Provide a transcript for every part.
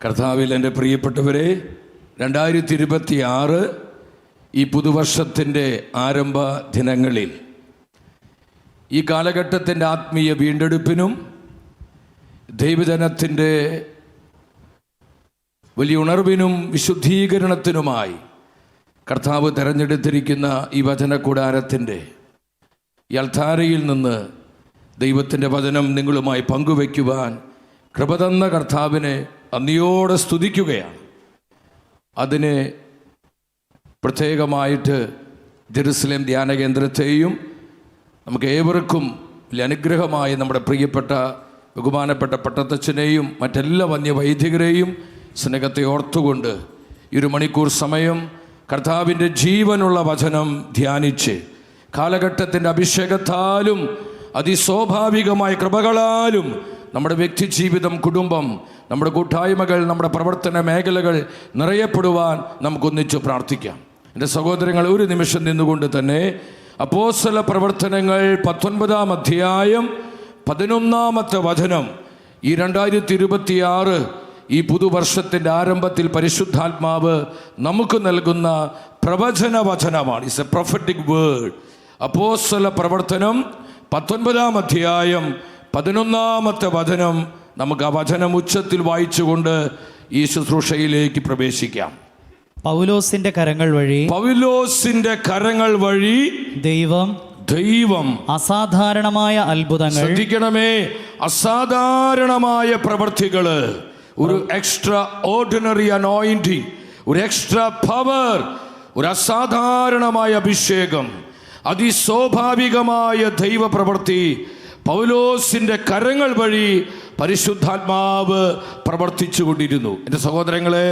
കർത്താവിൽ എൻ്റെ പ്രിയപ്പെട്ടവരെ, 2026 ഈ പുതുവർഷത്തിൻ്റെ ആരംഭ ദിനങ്ങളിൽ ഈ കാലഘട്ടത്തിൻ്റെ ആത്മീയ വീണ്ടെടുപ്പിനും ദൈവജനത്തിൻ്റെ വലിയ ഉണർവിനും വിശുദ്ധീകരണത്തിനുമായി കർത്താവ് തിരഞ്ഞെടുത്തിരിക്കുന്ന ഈ വചനകൂടാരത്തിൻ്റെ ഈ അൾത്താരയിൽ നിന്ന് ദൈവത്തിൻ്റെ വചനം നിങ്ങളുമായി പങ്കുവയ്ക്കുവാൻ കൃപ തന്ന കർത്താവിനെ നന്ദിയോടെ സ്തുതിക്കുകയാണ്. അതിന് പ്രത്യേകമായിട്ട് ജെറുസലേം ധ്യാന കേന്ദ്രത്തെയും നമുക്ക് ഏവർക്കും വലിയ അനുഗ്രഹമായി നമ്മുടെ പ്രിയപ്പെട്ട ബഹുമാനപ്പെട്ട പട്ടത്തച്ഛനെയും മറ്റെല്ലാ വന്യവൈദികരെയും സ്നേഹത്തെ ഓർത്തുകൊണ്ട് ഈ 1 മണിക്കൂർ സമയം കർത്താവിൻ്റെ ജീവനുള്ള വചനം ധ്യാനിച്ച് കാലഘട്ടത്തിൻ്റെ അഭിഷേകത്താലും അതിസ്വാഭാവികമായ കൃപകളാലും നമ്മുടെ വ്യക്തി ജീവിതം, കുടുംബം, നമ്മുടെ കൂട്ടായ്മകൾ, നമ്മുടെ പ്രവർത്തന മേഖലകൾ നിറയപ്പെടുവാൻ നമുക്കൊന്നിച്ച് പ്രാർത്ഥിക്കാം. എൻ്റെ സഹോദരങ്ങൾ, ഒരു നിമിഷം നിന്നുകൊണ്ട് തന്നെ അപ്പോസ്തല പ്രവർത്തനങ്ങൾ 19-ാം അധ്യായം 11-ാമത്തെ വചനം ഈ 2026 ഈ പുതുവർഷത്തിൻ്റെ ആരംഭത്തിൽ പരിശുദ്ധാത്മാവ് നമുക്ക് നൽകുന്ന പ്രവചന വചനമാണ്. It's A prophetic word. അപ്പോസ്തല പ്രവർത്തനം 19-ാം അധ്യായം 11-ാമത്തെ വചനം. നമുക്ക് ആ വചനം ഉച്ചത്തിൽ വായിച്ചുകൊണ്ട് ഈ ശുശ്രൂഷയിലേക്ക് പ്രവേശിക്കാം. പൗലോസിന്റെ കരങ്ങൾ വഴി ദൈവം അസാധാരണമായ അത്ഭുതങ്ങൾ, ശ്രദ്ധിക്കണമേ, അസാധാരണമായ പ്രവർത്തികള്, ഒരു എക്സ്ട്രാ ഓർഡിനറി അനോയിന്റിങ്, ഒരു എക്സ്ട്രാ പവർ, ഒരു അസാധാരണമായ അഭിഷേകം, അതിസ്വാഭാവികമായ ദൈവപ്രവൃത്തി പൗലോസിന്റെ കരങ്ങൾ വഴി പരിശുദ്ധാത്മാവ് പ്രവർത്തിച്ചു കൊണ്ടിരുന്നു. എൻ്റെ സഹോദരങ്ങളെ,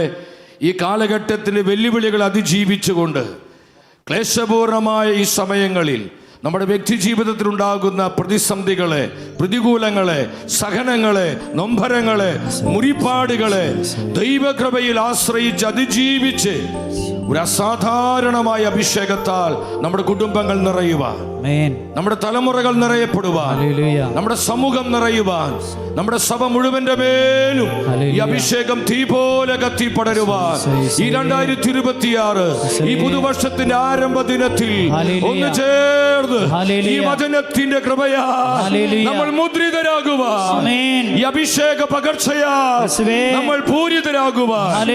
ഈ കാലഘട്ടത്തിൻ്റെ വെല്ലുവിളികൾ അതിജീവിച്ചുകൊണ്ട് ക്ലേശപൂർണമായ ഈ സമയങ്ങളിൽ നമ്മുടെ വ്യക്തി ജീവിതത്തിലുണ്ടാകുന്ന പ്രതിസന്ധികളെ, പ്രതികൂലങ്ങളെ, സഹനങ്ങളെ, നൊമ്പരങ്ങളെ, മുറിപ്പാടുകളെ ദൈവകൃപയിൽ ആശ്രയിച്ച് അതിജീവിച്ച് ഒരു അസാധാരണമായ അഭിഷേകത്താൽ നമ്മുടെ കുടുംബങ്ങൾ നിറയുവാൻ, നമ്മുടെ തലമുറകൾ നിറയപ്പെടുവാൻ, നമ്മുടെ സമൂഹം നിറയുവാൻ, നമ്മുടെ സഭ മുഴുവന്റെ മേലും ഈ അഭിഷേകം തീ പോലെ കത്തിപ്പടരുവാൻ ഈ 2026 ഈ പുതുവർഷത്തിന്റെ ആരംഭ ദിനത്തിൽ ഒന്ന് ചേർന്ന് ഈ വചനത്തിന്റെ കൃപയാൽ നമ്മൾ മുദ്രിതരാകുവാൻ, ഈ അഭിഷേക പകർച്ചയാൽ നമ്മൾ പൂരിതരാകുവാൻ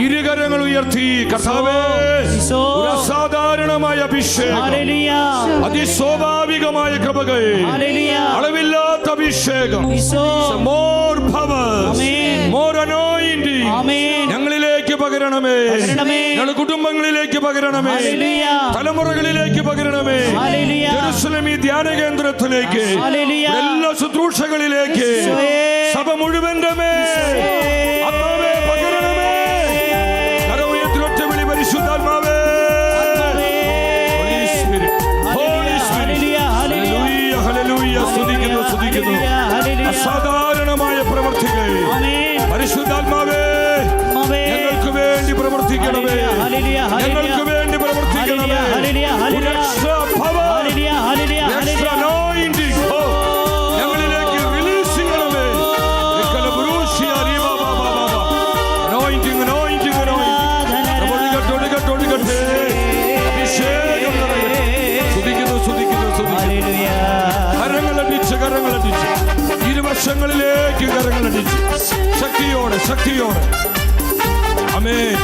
ഇരുകരങ്ങൾ ഉയർത്തി കർത്താവേ, ഒരു അസാധാരണമായ അഭിഷേകം, അതിസ്വാഭാവികമായ കൃപകൾ, അളവില്ലാത്ത അഭിഷേകം, more power, more anointing ഞങ്ങളിലേക്ക് പകരണമേ, ഞങ്ങളുടെ കുടുംബങ്ങളിലേക്ക് പകരണമേ, തലമുറകളിലേക്ക് പകരണമേ, ജെറുസലേം ധ്യാന കേന്ദ്രത്തിലേക്ക്, എല്ലാ ശുശ്രൂഷകളിലേക്ക്, സഭ മുഴുവന്റെ മേൽ ആത്മാവേ പകരണമേ. കരമുയർത്തി വിളി, പരിശുദ്ധാത്മാവേ, സ്തുതിക്കുന്നു. അസാധാരണമായ പ്രവർത്തികൾ പരിശുദ്ധാത്മാവേ ഞങ്ങൾക്ക് വേണ്ടി പ്രവർത്തിക്കണമേ, ഞങ്ങൾക്ക് വേണ്ടി പ്രവർത്തിക്കണമേ. ഞങ്ങളിലേക്ക് റിലീസ് ചെയ്യണമേ. ഒഴുകട്ടെ, അഭിഷേകം നിറയട്ടെ. സ്തുതിക്കുന്നു. കരങ്ങളടിച്ച് ഇരുവശങ്ങളിലേക്ക് കരങ്ങളടിച്ച് ശക്തിയോടെ ആമേൻ.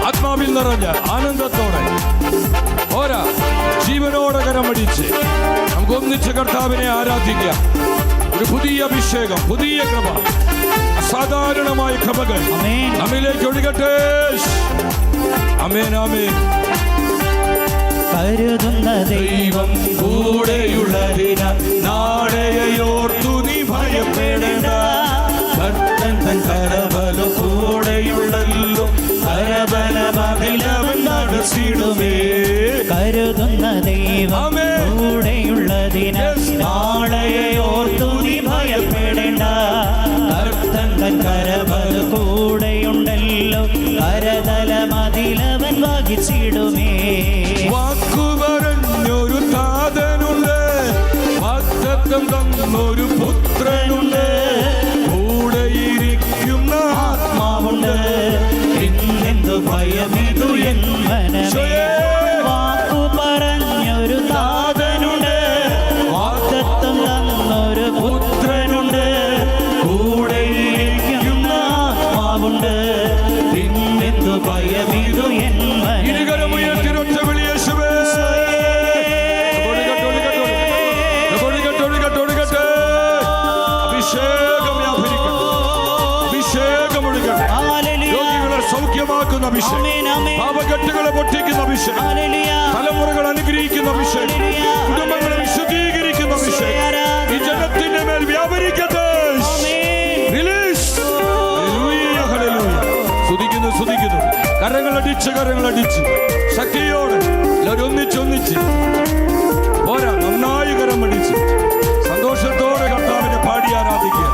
ആത്മാവിൽ നിറഞ്ഞ ആനന്ദത്തോടെ ഓരാ ജീവനോടെ കരമടിച്ച് നമുക്ക് ഒന്നിച്ച് കർത്താവിനെ ആരാധിക്കാം. ഒരു പുതിയ അഭിഷേകം, പുതിയ കൃപ, അസാധാരണമായ കൃപകൾ നമ്മിലേക്ക് ഒഴുകട്ടെ. ആമേൻ. കരുതുന്ന ദൈവം കൂടെയുള്ളതിനാൽ നാളെയോർത്തു നീ ഭയപ്പെടേണ്ട. കർത്തൻ തൻ കരബലം കൂടെയുള്ളല്ലോ, കരബലമതിലവൻ നടത്തിടുമേ. കരുതുന്ന ദൈവം കൂടെയുള്ളതിനാൽ നാളെയോർത്തു നീ ഭയപ്പെടേണ്ട. കർത്തൻ തൻ കരബലം കൂടെയുണ്ടല്ലോ, കരതലമതിലവൻ വഹിച്ചിടുമേ. വാക്കുപറഞ്ഞൊരു താതനുണ്ട്, വാഗ്ദത്തം തന്നൊരു പുത്രനുണ്ട്, കൂടെയിരിക്കുന്ന ഭയമിതു എൻ മനമേ. വാക്കു പറഞ്ഞൊരു താതനുണ്ട്, വാഗ്ദത്തം തന്നൊരു പുത്രനുണ്ട്, കൂടെയിരിക്കുന്ന ആത്മാവുണ്ട്, പിന്നെന്തു ഭയമിതു എൻ മനമേ. സൗഖ്യമാക്കുന്ന അഭിഷേകം, പാപകെട്ടുകളെ പൊട്ടിക്കുന്ന അഭിഷേകം, തലമുറകൾ അനുഗ്രഹിക്കുന്ന അഭിഷേകം, കുടുംബങ്ങളെ വിശുദ്ധീകരിക്കുന്ന അഭിഷേകം ഈ ജനത്തിന്റെ മേൽ വ്യാപരിക്കട്ടെ. സ്തുതിക്കുന്നു. കരങ്ങളടിച്ച് ശക്തിയോടെ എല്ലാവരും ഒന്നിച്ച് പോരാ, നന്നായി കരം അടിച്ച് സന്തോഷത്തോടെ കർത്താവിനെ പാടി ആരാധിക്കുക.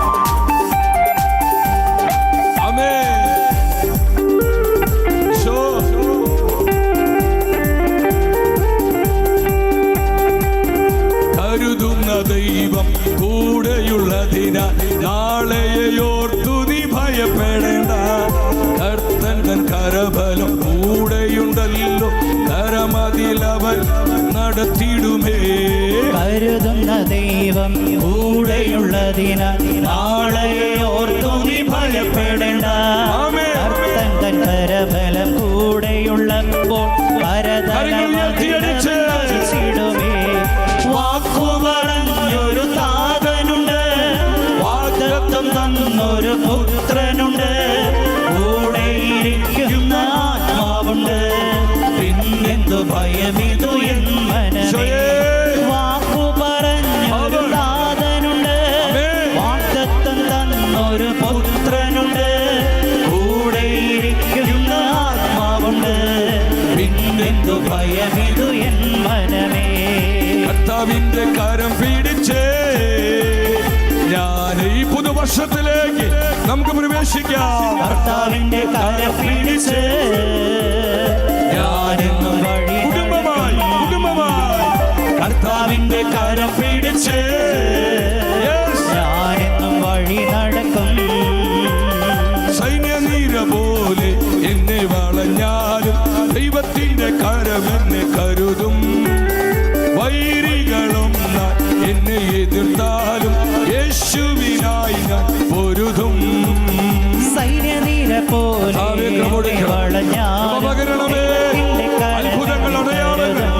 കരുതുന്ന ദൈവം കൂടെയുള്ളതിനാൽ നാളെയോർത്തു നീ ഭയപ്പെടേണ്ട. കർത്തൻ തൻ കരബലം കൂടെയുണ്ടല്ലോ, കരമതിലവൻ നടത്തിയിടുമേ. കരുതുന്ന ദൈവം കൂടെയുള്ളതിനാൽ നാളെയോർത്തു നീ ഭയപ്പെടേണ്ട. കർത്തൻ തൻ കരബലം കൂടെയുള്ളപ്പോൾ കരതലമതിലവൻ വാക്കു പറഞ്ഞൊരു താതനുണ്ട്, വാഗ്ദത്തം തന്നൊരു പുത്രനുണ്ട്, കൂടെയിരിക്കുന്ന ആത്മാവുണ്ട്, പിന്നെന്തു ഭയമിതു എൻ മനമേ. വാക്കു പറഞ്ഞൊരു താതനുണ്ട്, വാഗ്ദത്തം തന്നൊരു പുത്രനുണ്ട്, കൂടെയിരിക്കുന്ന ആത്മാവുണ്ട്, പിന്നെന്തു ഭയമിതു എൻ മനമേ. കർത്താവിന്റെ കരം പിടിച്ചേ ഞാൻ ഈ പുതുവർഷത്തിലേക്ക് നമുക്ക് പ്രവേശിക്കാം. കർത്താവിന്റെ കരം പിടിച്ച് ഞാനെന്നും വഴി കുടുംബമായി കർത്താവിന്റെ കരം പിടിച്ച് ഞാനെന്നും വഴി നടക്കും. സൈന്യനീര പോലെ എന്നെ വളഞ്ഞാലും ദൈവത്തിന്റെ കരം എന്നെ കരുതും. വൈരികളും എന്നെ എതിർത്താലും യേശുവിനായി ഞാൻ പൊരുതും. സൈന്യനീര പോലെ അത്ഭുതങ്ങൾ അടയാളങ്ങൾ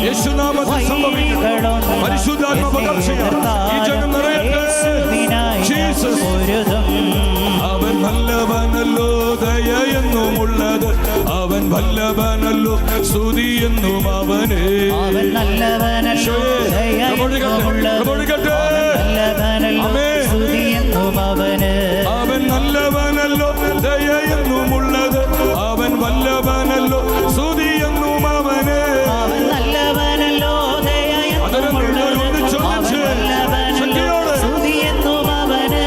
യേശുനാമത്തിൽ സംഭവിക്കണം. പരിശുദ്ധാത്മ പകർച്ചയാൽ ഈ ജനം നിറയട്ടെ. അവൻ നല്ലവനല്ലോ, ദയ എന്നുമുള്ളത് അവൻ വല്ലഭനല്ലോ, സ്തുതി എന്നും അവനെ. അവൻ നല്ലവനല്ലോ, ദയ എന്നുമുള്ളത് സ്തുതി എന്നും അവന്. അവൻ നല്ലവനല്ലോ, ദയ എന്നുമുള്ളത് അവൻ വല്ലഭനല്ലോ, സ്തുതി എന്നും അവനെ. അവൻ നല്ലവനല്ലോ, ദയ എന്നുമുള്ളത് സ്തുതി എന്നും അവന്.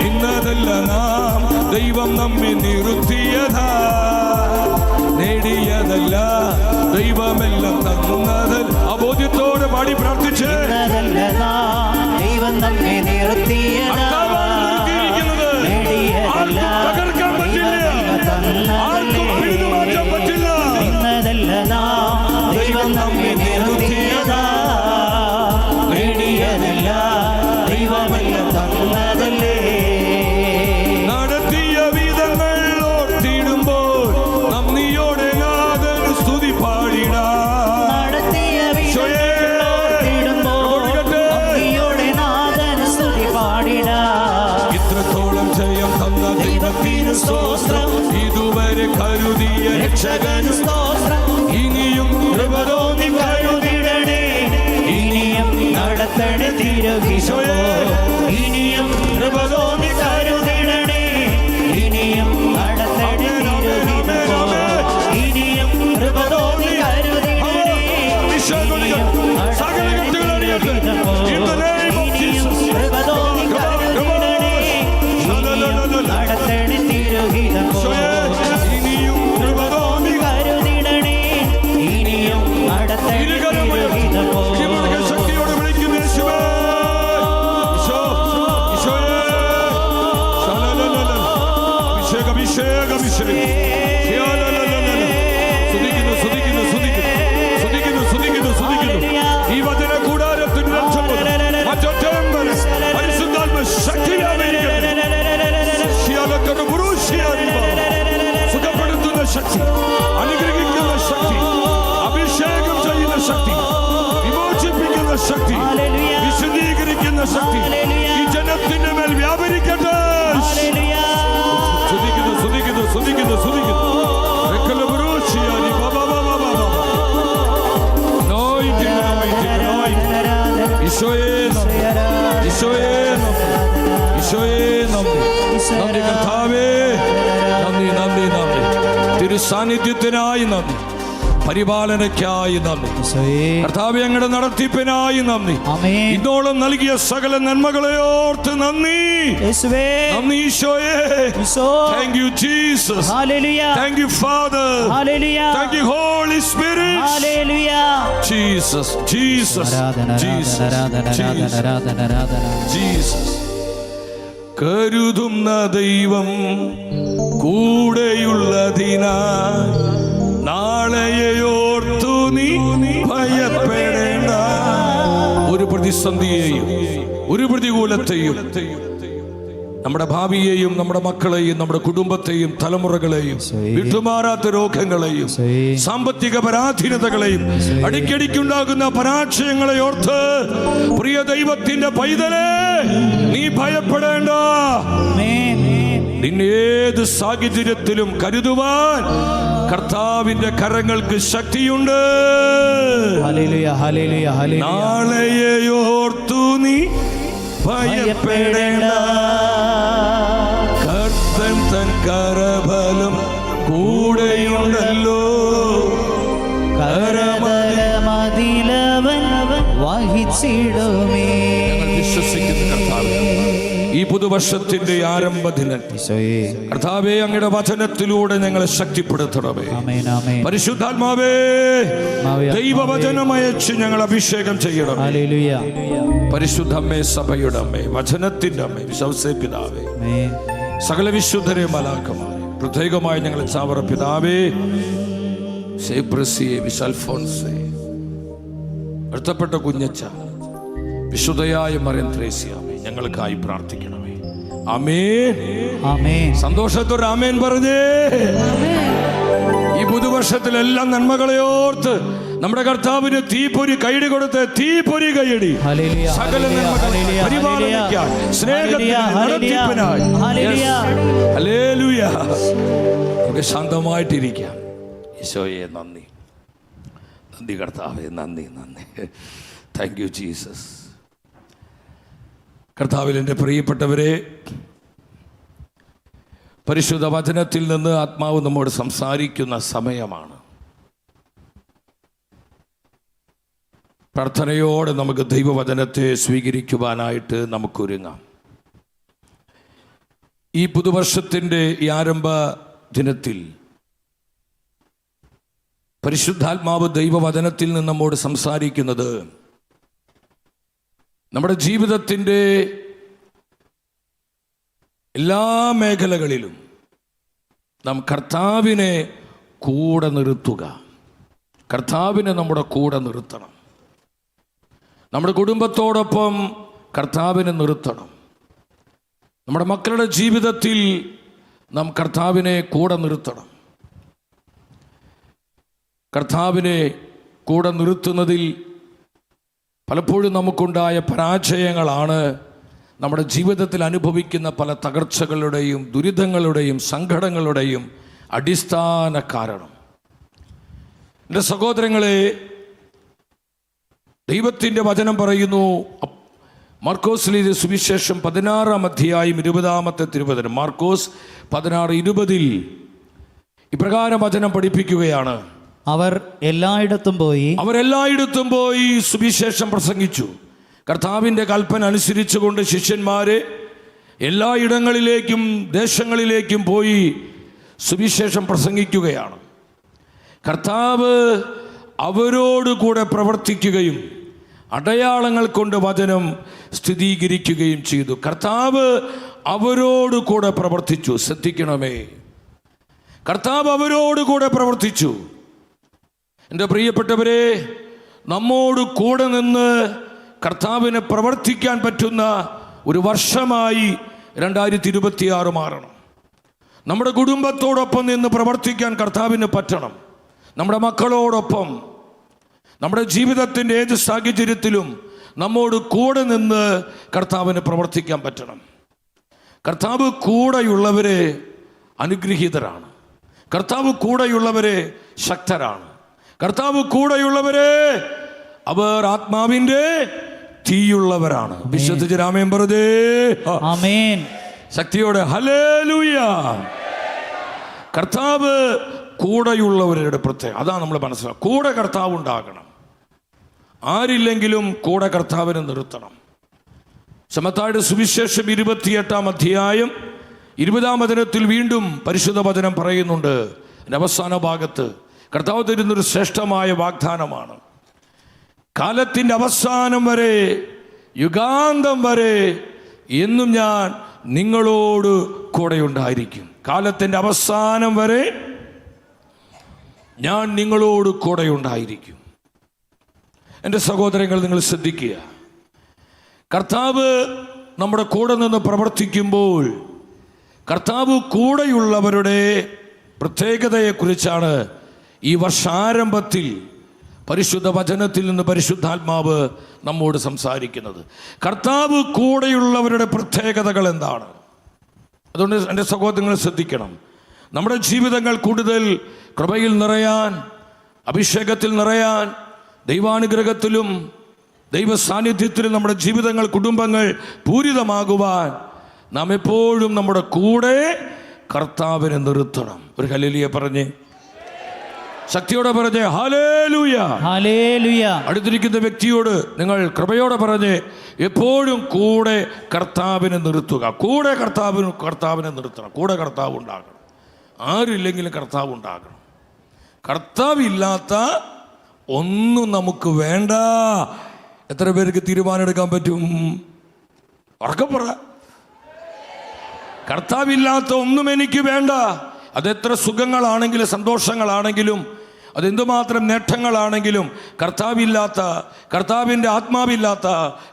ഇന്നതല്ല നാം ദൈവം നമ്മെ നിർത്തിയതാ, നേടിയതല്ല ദൈവമെല്ലാം തന്നതല്ല. അബോധ്യത്തോടെ പാടി പ്രാർത്ഥിച്ച് ദൈവം നമ്മെ നിർത്തിയതാ, നേടിയതല്ല തകർക്കാൻ പറ്റില്ല, ആർക്കും പിടിതുമാറ്റാൻ പറ്റില്ല. ഇന്നതല്ല ദൈവം നമ്മെ നിർത്തിയതാ, നേടിയതല്ല ദൈവമെല്ലാം തന്നതല്ലേ. നടത്തിയ വിധങ്ങൾ ഓർത്തിടുമ്പോൾ നന്ദിയോടെ നാഥന് സ്തുതി പാടിടാ. നടത്തിയ നന്ദിയോടെ നാഥന് സ്തുതി പാടിടാ. ഇത്രത്തോളം ജയം തന്ന ദൈവത്തിന് സ്തോത്രം, ഇതുവരെ കരുതിയ രക്ഷകന് സ്തോത്രം. ഇനിയും കൃപ തോന്നി കരുതിടണേ, ഇനിയും നടത്തണേ തിരുവിശോ. ഇനിയും കൃപ തോന്നി കരുതിടണേ, ഇനിയും നടത്തണേ തിരുവിശോ. ഇനിയും കൃപ തോന്നി കരുതിടണേ, സകല കെട്ടുകൾ അറിയട്ടെ. In the name of Jesus. കൃപ തോന്നി കരുതിടണേ, ഇനിയും നടത്തണേ തിരുവിശോ. ഇനിയും കൃപ തോന്നി കരുതിടണേ, ഇനിയും നടത്തണേ തിരുവിശോ. ശക്തിയോടെ വിളിക്കുന്ന യേശുവേ, ഈശോയേ, അഭിഷേകം അഭിഷേകം അഭിഷേകം സ്തുതിക്കുന്നു സ്തുതിക്കുന്നു സ്തുതിക്കുന്നു സ്തുതിക്കുന്നു സ്തുതിക്കുന്നു സ്തുതിക്കുന്നു. ഈ വചന കൂടാരത്തിന്റെ ലക്ഷ്യം മറ്റൊറ്റം വരെ പരിശുദ്ധാത്മ സുഖപ്പെടുത്തുന്ന ശക്തി, അനുഗ്രഹിക്കുന്ന ശക്തി, അഭിഷേകം ചെയ്യുന്ന ശക്തി, വിമോചിപ്പിക്കുന്ന ശക്തി, വിശദീകരിക്കുന്ന ശക്തി ഈ ജനത്തിന്റെ മേൽ വ്യാപരിക്കട്ടെ. സ്തുതിക്കുന്നു സ്തുതിക്കുന്നു സ്തുതിക്കുന്നു സ്തുതിക്കുന്നു. നന്ദി കർത്താവേ, നന്ദി നന്ദി നന്ദി. തിരുസാന്നിധ്യത്തിനായി നന്ദി, പരിപാലനയ്ക്കായി നന്ദി കർത്താവേ, ഞങ്ങളുടെ നടത്തിപ്പിനായി നന്ദി. ഇതോളം നൽകിയ സകല നന്മകളെ ഓർത്ത് നന്ദി. നന്ദി ഈശോയെ. Thank you Jesus. Thank you Father. Thank you Holy Spirit. Jesus Jesus Jesus Jesus. കരുതുന്ന ദൈവം കൂടെയുള്ളതിനാൽ നാളെയോർത്തു നീ ഭയപ്പെടേണ്ട. ഒരു പ്രതിസന്ധിയെയും ഒരു പ്രതികൂലത്തെയും നമ്മുടെ ഭാവിയെയും നമ്മുടെ മക്കളെയും നമ്മുടെ കുടുംബത്തെയും തലമുറകളെയും വിട്ടുമാറാത്ത രോഗങ്ങളെയും സാമ്പത്തിക പരാധീനതകളെയും അടിക്കടിക്കുണ്ടാകുന്ന പരാജയങ്ങളെ ഓർത്ത് പ്രിയ ദൈവത്തിന്റെ പൈതലേ, നീ ഭയപ്പെടേണ്ട. നിന്നെ ഏത് സാഹചര്യത്തിലും കരുതുവാൻ കർത്താവിന്റെ കരങ്ങൾക്ക് ശക്തിയുണ്ട്. നാളെയോർത്തു നീ ഭയപ്പെടേണ്ട. കർത്തൻ തൻ കരബലം കൂടെയുണ്ടല്ലോ. കരമതിലവൻ വഹിച്ചിടുമേ. വിശ്വസിക്കുന്ന കർത്താവ്, ഈ പുതുവർഷത്തിന്റെ ആരംഭ ദിനം കർത്താവേ, അങ്ങയുടെ വചനത്തിലൂടെ ഞങ്ങളെ ശക്തിപ്പെടുത്തണമേ. പരിശുദ്ധാത്മാവേ, ദൈവവചനം അയച്ച് ഞങ്ങൾ അഭിഷേകം ചെയ്യണം. പരിശുദ്ധമ്മേ, സഭയുടെ അമ്മേ, വചനത്തിന്റെ അമ്മേ, വിശ്വാസ പിതാവേ, സകല വിശുദ്ധരെ മലാക്കമാരെ, പ്രത്യേകമായി ഞങ്ങളെ ചാവറ പിതാവേ, വിശാൽഫോൻസേ, അടുത്തപ്പെട്ട കുഞ്ഞച്ച, വിശുദ്ധയായ മറിയം ത്രേസ്യാമേ, ഞങ്ങൾക്കായി പ്രാർത്ഥിക്കണമേ. ആമേൻ ആമേൻ. സന്തോഷത്തോടെ ആമേൻ പറഞ്ഞേ. ഈ പുതുവർഷത്തിലെല്ലാം നന്മകളെ ഓർത്ത് നമ്മുടെ കർത്താവിന് തീപ്പൊരി കൈയടി കൊടുത്ത് തീപ്പൊരി കൈയടി. സകല പരിപാലനയ്ക്കായി, സ്നേഹത്തിന്, നടത്തിപ്പിനായി. ഹല്ലേലൂയ. നമുക്ക് ശാന്തമായിട്ടിരിക്കാം. ഈശോയെ നന്ദി, നന്ദി കർത്താവേ, നന്ദി നന്ദി. Thank you Jesus. കർത്താവിൽ എൻ്റെ പ്രിയപ്പെട്ടവരെ, പരിശുദ്ധ വചനത്തിൽ നിന്ന് ആത്മാവ് നമ്മോട് സംസാരിക്കുന്ന സമയമാണ്. പ്രാർത്ഥനയോടെ നമുക്ക് ദൈവവചനത്തെ സ്വീകരിക്കുവാനായിട്ട് നമുക്കൊരുങ്ങാം. ഈ പുതുവർഷത്തിൻ്റെ ഈ ആരംഭ ദിനത്തിൽ പരിശുദ്ധാത്മാവ് ദൈവവചനത്തിൽ നിന്ന് നമ്മോട് സംസാരിക്കുന്നത് നമ്മുടെ ജീവിതത്തിൻ്റെ എല്ലാ മേഖലകളിലും നാം കർത്താവിനെ കൂടെ നിർത്തുക. കർത്താവിനെ നമ്മുടെ കൂടെ നിർത്തണം. നമ്മുടെ കുടുംബത്തോടൊപ്പം കർത്താവിനെ നിർത്തണം. നമ്മുടെ മക്കളുടെ ജീവിതത്തിൽ നാം കർത്താവിനെ കൂടെ നിർത്തണം. കർത്താവിനെ കൂടെ നിർത്തുന്നതിൽ പലപ്പോഴും നമുക്കുണ്ടായ പരാജയങ്ങളാണ് നമ്മുടെ ജീവിതത്തിൽ അനുഭവിക്കുന്ന പല തകർച്ചകളുടെയും ദുരിതങ്ങളുടെയും സങ്കടങ്ങളുടെയും അടിസ്ഥാന കാരണം. എൻ്റെ സഹോദരങ്ങളെ, ദൈവത്തിൻ്റെ വചനം പറയുന്നു, മാർക്കോസിലെ സുവിശേഷം 16-ാം അധ്യായം 20-ാമത്തെ തിരുവചനം, മാർക്കോസ് 16:20 ഇപ്രകാരം വചനം പഠിപ്പിക്കുകയാണ്. അവർ എല്ലായിടത്തും പോയി സുവിശേഷം പ്രസംഗിച്ചു. കർത്താവിൻ്റെ കൽപ്പന അനുസരിച്ചുകൊണ്ട് ശിഷ്യന്മാരെ എല്ലായിടങ്ങളിലേക്കും ദേശങ്ങളിലേക്കും പോയി സുവിശേഷം പ്രസംഗിക്കുകയാണ്. കർത്താവ് അവരോടുകൂടെ പ്രവർത്തിക്കുകയും അടയാളങ്ങൾ കൊണ്ട് വചനം സ്ഥിരീകരിക്കുകയും ചെയ്തു. കർത്താവ് അവരോട് കൂടെ പ്രവർത്തിച്ചു. ശ്രദ്ധിക്കണമേ, കർത്താവ് അവരോട് കൂടെ പ്രവർത്തിച്ചു. എൻ്റെ പ്രിയപ്പെട്ടവരെ, നമ്മോട് കൂടെ നിന്ന് കർത്താവിനെ പ്രവർത്തിക്കാൻ പറ്റുന്ന ഒരു വർഷമായി 2026 മാറണം. നമ്മുടെ കുടുംബത്തോടൊപ്പം നിന്ന് പ്രവർത്തിക്കാൻ കർത്താവിന് പറ്റണം. നമ്മുടെ മക്കളോടൊപ്പം നമ്മുടെ ജീവിതത്തിൻ്റെ ഏത് സാഹചര്യത്തിലും നമ്മോട് കൂടെ നിന്ന് കർത്താവിന് പ്രവർത്തിക്കാൻ പറ്റണം. കർത്താവ് കൂടെയുള്ളവരെ അനുഗ്രഹീതരാണ്. കർത്താവ് കൂടെയുള്ളവരെ ശക്തരാണ്. കർത്താവ് കൂടെയുള്ളവരെ അവർ ആത്മാവിൻ്റെ തീയുള്ളവരാണ്. വിശ്വസിച്ച് ആമേൻ പറഞ്ഞേ. ആമേൻ. ശക്തിയോടെ ഹല്ലേലൂയ. കർത്താവ് കൂടെയുള്ളവരുടെ പ്രത്യേകം അതാണ് നമ്മൾ മനസ്സിലാക്കുക. കൂടെ കർത്താവ് ഉണ്ടാകണം. ആരില്ലെങ്കിലും കൂടെ കർത്താവിനെ നിർത്തണം. മത്തായിയുടെ സുവിശേഷം 28-ാം അധ്യായം 20-ാം വചനത്തിൽ വീണ്ടും പരിശുദ്ധ വചനം പറയുന്നുണ്ട്. അതിൻ്റെ അവസാന ഭാഗത്ത് കർത്താവ് തരുന്നൊരു ശ്രേഷ്ഠമായ വാഗ്ദാനമാണ്. കാലത്തിൻ്റെ അവസാനം വരെ, യുഗാന്തം വരെ എന്നും ഞാൻ നിങ്ങളോട് കൂടെ ഉണ്ടായിരിക്കും. കാലത്തിൻ്റെ അവസാനം വരെ ഞാൻ നിങ്ങളോട് കൂടെ ഉണ്ടായിരിക്കും. എൻ്റെ സഹോദരങ്ങൾ, നിങ്ങൾ ശ്രദ്ധിക്കുക. കർത്താവ് നമ്മുടെ കൂടെ നിന്ന് പ്രവർത്തിക്കുമ്പോൾ കർത്താവ് കൂടെയുള്ളവരുടെ പ്രത്യേകതയെക്കുറിച്ചാണ് ഈ വർഷാരംഭത്തിൽ പരിശുദ്ധ വചനത്തിൽ നിന്ന് പരിശുദ്ധാത്മാവ് നമ്മോട് സംസാരിക്കുന്നത്. കർത്താവ് കൂടെയുള്ളവരുടെ പ്രത്യേകതകൾ എന്താണ്? അതുകൊണ്ട് എൻ്റെ സഹോദരങ്ങൾ ശ്രദ്ധിക്കണം. നമ്മുടെ ജീവിതങ്ങൾ കൂടുതൽ കൃപയിൽ നിറയാൻ, അഭിഷേകത്തിൽ നിറയാൻ, ദൈവാനുഗ്രഹത്തിലും ദൈവ സാന്നിധ്യത്തിലും നമ്മുടെ ജീവിതങ്ങൾ, കുടുംബങ്ങൾ പൂരിതമാകുവാൻ നാം എപ്പോഴും നമ്മുടെ കൂടെ കർത്താവിനെ നിർത്തണം. ഒരു ഹല്ലേലൂയ പറഞ്ഞേ, ശക്തിയോടെ പറഞ്ഞേ ഹല്ലേലൂയ. ഹല്ലേലൂയ. അടുത്തിരിക്കുന്ന വ്യക്തിയോട് നിങ്ങൾ കൃപയോടെ പറഞ്ഞ് എപ്പോഴും കൂടെ കർത്താവിനെ നിർത്തുക. കൂടെ കർത്താവിനെ നിർത്തണം. കൂടെ കർത്താവ് ഉണ്ടാകണം. ആരില്ലെങ്കിലും കർത്താവ് ഉണ്ടാകണം. കർത്താവില്ലാത്ത ഒന്നും നമുക്ക് വേണ്ട. എത്ര പേർക്ക് തീരുമാനം എടുക്കാൻ പറ്റും? ഉറക്കെ പറ. കർത്താവില്ലാത്ത ഒന്നും എനിക്ക് വേണ്ട. അതെത്ര സുഖങ്ങളാണെങ്കിലും സന്തോഷങ്ങളാണെങ്കിലും അതെന്തുമാത്രം നേട്ടങ്ങളാണെങ്കിലും കർത്താവില്ലാത്ത, കർത്താവിൻ്റെ ആത്മാവില്ലാത്ത,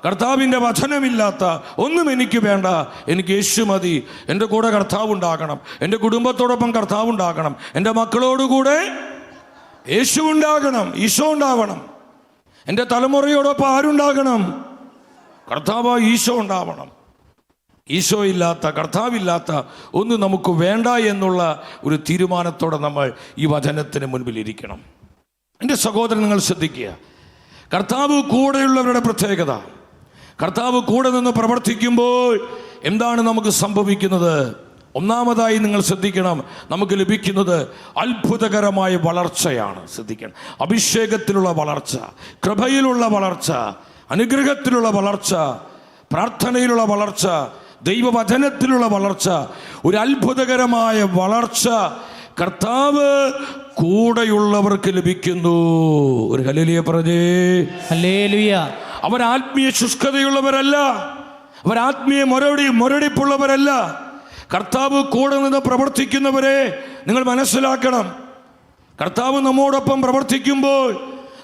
കർത്താവിൻ്റെ വചനമില്ലാത്ത ഒന്നും എനിക്ക് വേണ്ട. എനിക്ക് യേശു മതി. എൻ്റെ കൂടെ കർത്താവ് ഉണ്ടാകണം. എൻ്റെ കുടുംബത്തോടൊപ്പം കർത്താവ് ഉണ്ടാകണം. എൻ്റെ മക്കളോടുകൂടെ യേശു ഉണ്ടാകണം, ഈശോ ഉണ്ടാവണം. എൻ്റെ തലമുറയോടൊപ്പം ആരുണ്ടാകണം? കർത്താവ് ഈശോ ഉണ്ടാവണം. ഈശോ ഇല്ലാത്ത, കർത്താവില്ലാത്ത ഒന്നും നമുക്ക് വേണ്ട എന്നുള്ള ഒരു തീരുമാനത്തോടെ നമ്മൾ ഈ വചനത്തിന് മുൻപിൽ ഇരിക്കണം. എൻ്റെ സഹോദരൻ, നിങ്ങൾ ശ്രദ്ധിക്കുക. കർത്താവ് കൂടെയുള്ളവരുടെ പ്രത്യേകത. കർത്താവ് കൂടെ നിന്ന് പ്രവർത്തിക്കുമ്പോൾ എന്താണ് നമുക്ക് സംഭവിക്കുന്നത്? ഒന്നാമതായി നിങ്ങൾ ശ്രദ്ധിക്കണം, നമുക്ക് ലഭിക്കുന്നത് അത്ഭുതകരമായ വളർച്ചയാണ്. ശ്രദ്ധിക്കണം. അഭിഷേകത്തിലുള്ള വളർച്ച, കൃപയിലുള്ള വളർച്ച, അനുഗ്രഹത്തിലുള്ള വളർച്ച, പ്രാർത്ഥനയിലുള്ള വളർച്ച, ദൈവവചനത്തിലുള്ള വളർച്ച, ഒരു അത്ഭുതകരമായ വളർച്ച കർത്താവ് കൂടെയുള്ളവർക്ക് ലഭിക്കുന്നു. ഒരു ഹല്ലേലൂയ പറഞ്ഞേ. ഹല്ലേലൂയ. അവർ ആത്മീയ ശുഷ്കതയുള്ളവരല്ല. അവർ ആത്മീയ മുരടിപ്പുള്ളവരല്ല. കർത്താവ് കൂടെ നിന്ന് പ്രവർത്തിക്കുന്നവരെ നിങ്ങൾ മനസ്സിലാക്കണം. കർത്താവ് നമ്മോടൊപ്പം പ്രവർത്തിക്കുമ്പോൾ,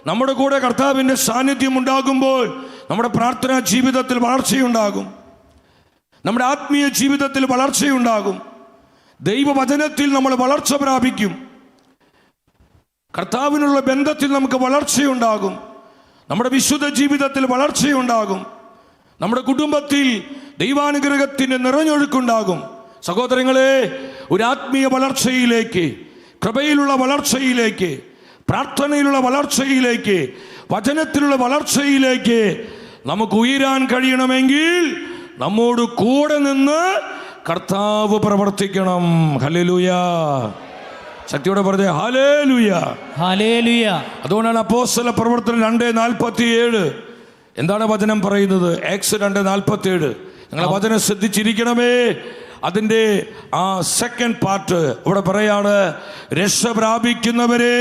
നമ്മുടെ കൂടെ കർത്താവിൻ്റെ സാന്നിധ്യം ഉണ്ടാകുമ്പോൾ നമ്മുടെ പ്രാർത്ഥനാ ജീവിതത്തിൽ വളർച്ചയുണ്ടാകും. നമ്മുടെ ആത്മീയ ജീവിതത്തിൽ വളർച്ചയുണ്ടാകും. ദൈവവചനത്തിൽ നമ്മൾ വളർച്ച പ്രാപിക്കും. കർത്താവിനുള്ള ബന്ധത്തിൽ നമുക്ക് വളർച്ചയുണ്ടാകും. നമ്മുടെ വിശുദ്ധ ജീവിതത്തിൽ വളർച്ചയുണ്ടാകും. നമ്മുടെ കുടുംബത്തിൽ ദൈവാനുഗ്രഹത്തിൻ്റെ നിറഞ്ഞൊഴുക്കുണ്ടാകും. സഹോദരങ്ങളെ, ഒരു ആത്മീയ വളർച്ചയിലേക്ക്, കൃപയിലുള്ള വളർച്ചയിലേക്ക്, പ്രാർത്ഥനയിലുള്ള വളർച്ചയിലേക്ക്, വചനത്തിലുള്ള വളർച്ചയിലേക്ക് നമുക്ക് ഉയരാൻ കഴിയണമെങ്കിൽ നമ്മോട് കൂടെ നിന്ന് കർത്താവ് പ്രവർത്തിക്കണം. ഹല്ലേലൂയ. ശക്തിയോടെ പറഞ്ഞേ ഹല്ലേലൂയ. ഹല്ലേലൂയ. അതുകൊണ്ടാണ് അപ്പോസ്തല പ്രവർത്തനം 2:47 എന്താണ് വചനം പറയുന്നത്? ആക്സ് 2:47. നിങ്ങളെ വചനം ശ്രദ്ധിച്ചിരിക്കണമേ. അതിൻ്റെ ആ സെക്കൻഡ് പാർട്ട് ഇവിടെ പറയാണ്, രക്ഷ പ്രാപിക്കുന്നവരെ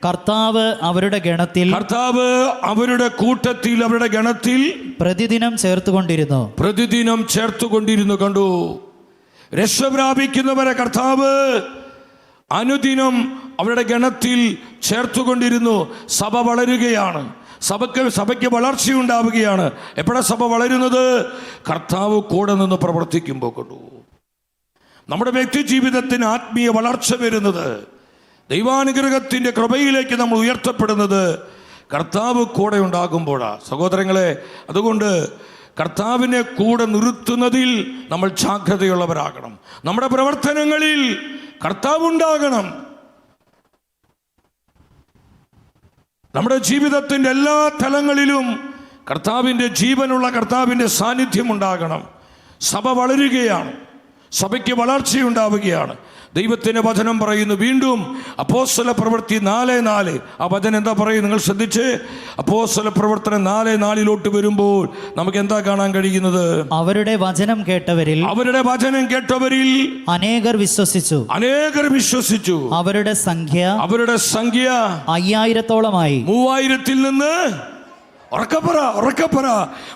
കർത്താവ് അവരുടെ ഗണത്തിൽ കർത്താവ് അവരുടെ കൂട്ടത്തിൽ, അവരുടെ ഗണത്തിൽ പ്രതിദിനം ചേർത്തുകൊണ്ടിരുന്നു. പ്രതിദിനം ചേർത്തുകൊണ്ടിരുന്നു. കണ്ടു, രക്ഷ പ്രാപിക്കുന്നവരെ കർത്താവ് അനുദിനം അവരുടെ ഗണത്തിൽ ചേർത്തുകൊണ്ടിരുന്നു. സഭ വളരുകയാണ്, സഭയ്ക്ക് വളർച്ചയുണ്ടാവുകയാണ്. എപ്പോഴാണ് സഭ വളരുന്നത്? കർത്താവ് കൂടെ നിന്ന് പ്രവർത്തിക്കുമ്പോൾ. കൊണ്ടു, നമ്മുടെ വ്യക്തി ജീവിതത്തിന് ആത്മീയ വളർച്ച വരുന്നത്, ദൈവാനുഗ്രഹത്തിൻ്റെ കൃപയിലേക്ക് നമ്മൾ ഉയർത്തപ്പെടുന്നത് കർത്താവ് കൂടെ ഉണ്ടാകുമ്പോഴാണ്. സഹോദരങ്ങളെ, അതുകൊണ്ട് കർത്താവിനെ കൂടെ നിർത്തുന്നതിൽ നമ്മൾ ജാഗ്രതയുള്ളവരാകണം. നമ്മുടെ പ്രവർത്തനങ്ങളിൽ കർത്താവ് ഉണ്ടാകണം. നമ്മുടെ ജീവിതത്തിൻ്റെ എല്ലാ തലങ്ങളിലും കർത്താവിൻ്റെ ജീവനുള്ള കർത്താവിൻ്റെ സാന്നിധ്യം ഉണ്ടാകണം. സഭ വളരുകയാണ്, സഭയ്ക്ക് വളർച്ചയുണ്ടാവുകയാണ്. ദൈവത്തിൻ്റെ വചനം പറയുന്നു, വീണ്ടും അപ്പോസ്തല പ്രവൃത്തി 4:4. ആ വചനം എന്താ പറയുന്നത്? നിങ്ങൾ ശ്രദ്ധിച്ച്, അപ്പോസ്തല പ്രവർത്തനം 4:4 വരുമ്പോൾ നമുക്ക് എന്താ കാണാൻ കഴിയുന്നത്? അവരുടെ വചനം കേട്ടവരിൽ അനേകർ വിശ്വസിച്ചു. അവരുടെ സംഖ്യ 5000-ഓളമായി. 3000-ൽ നിന്ന് ഉറക്കപ്പറ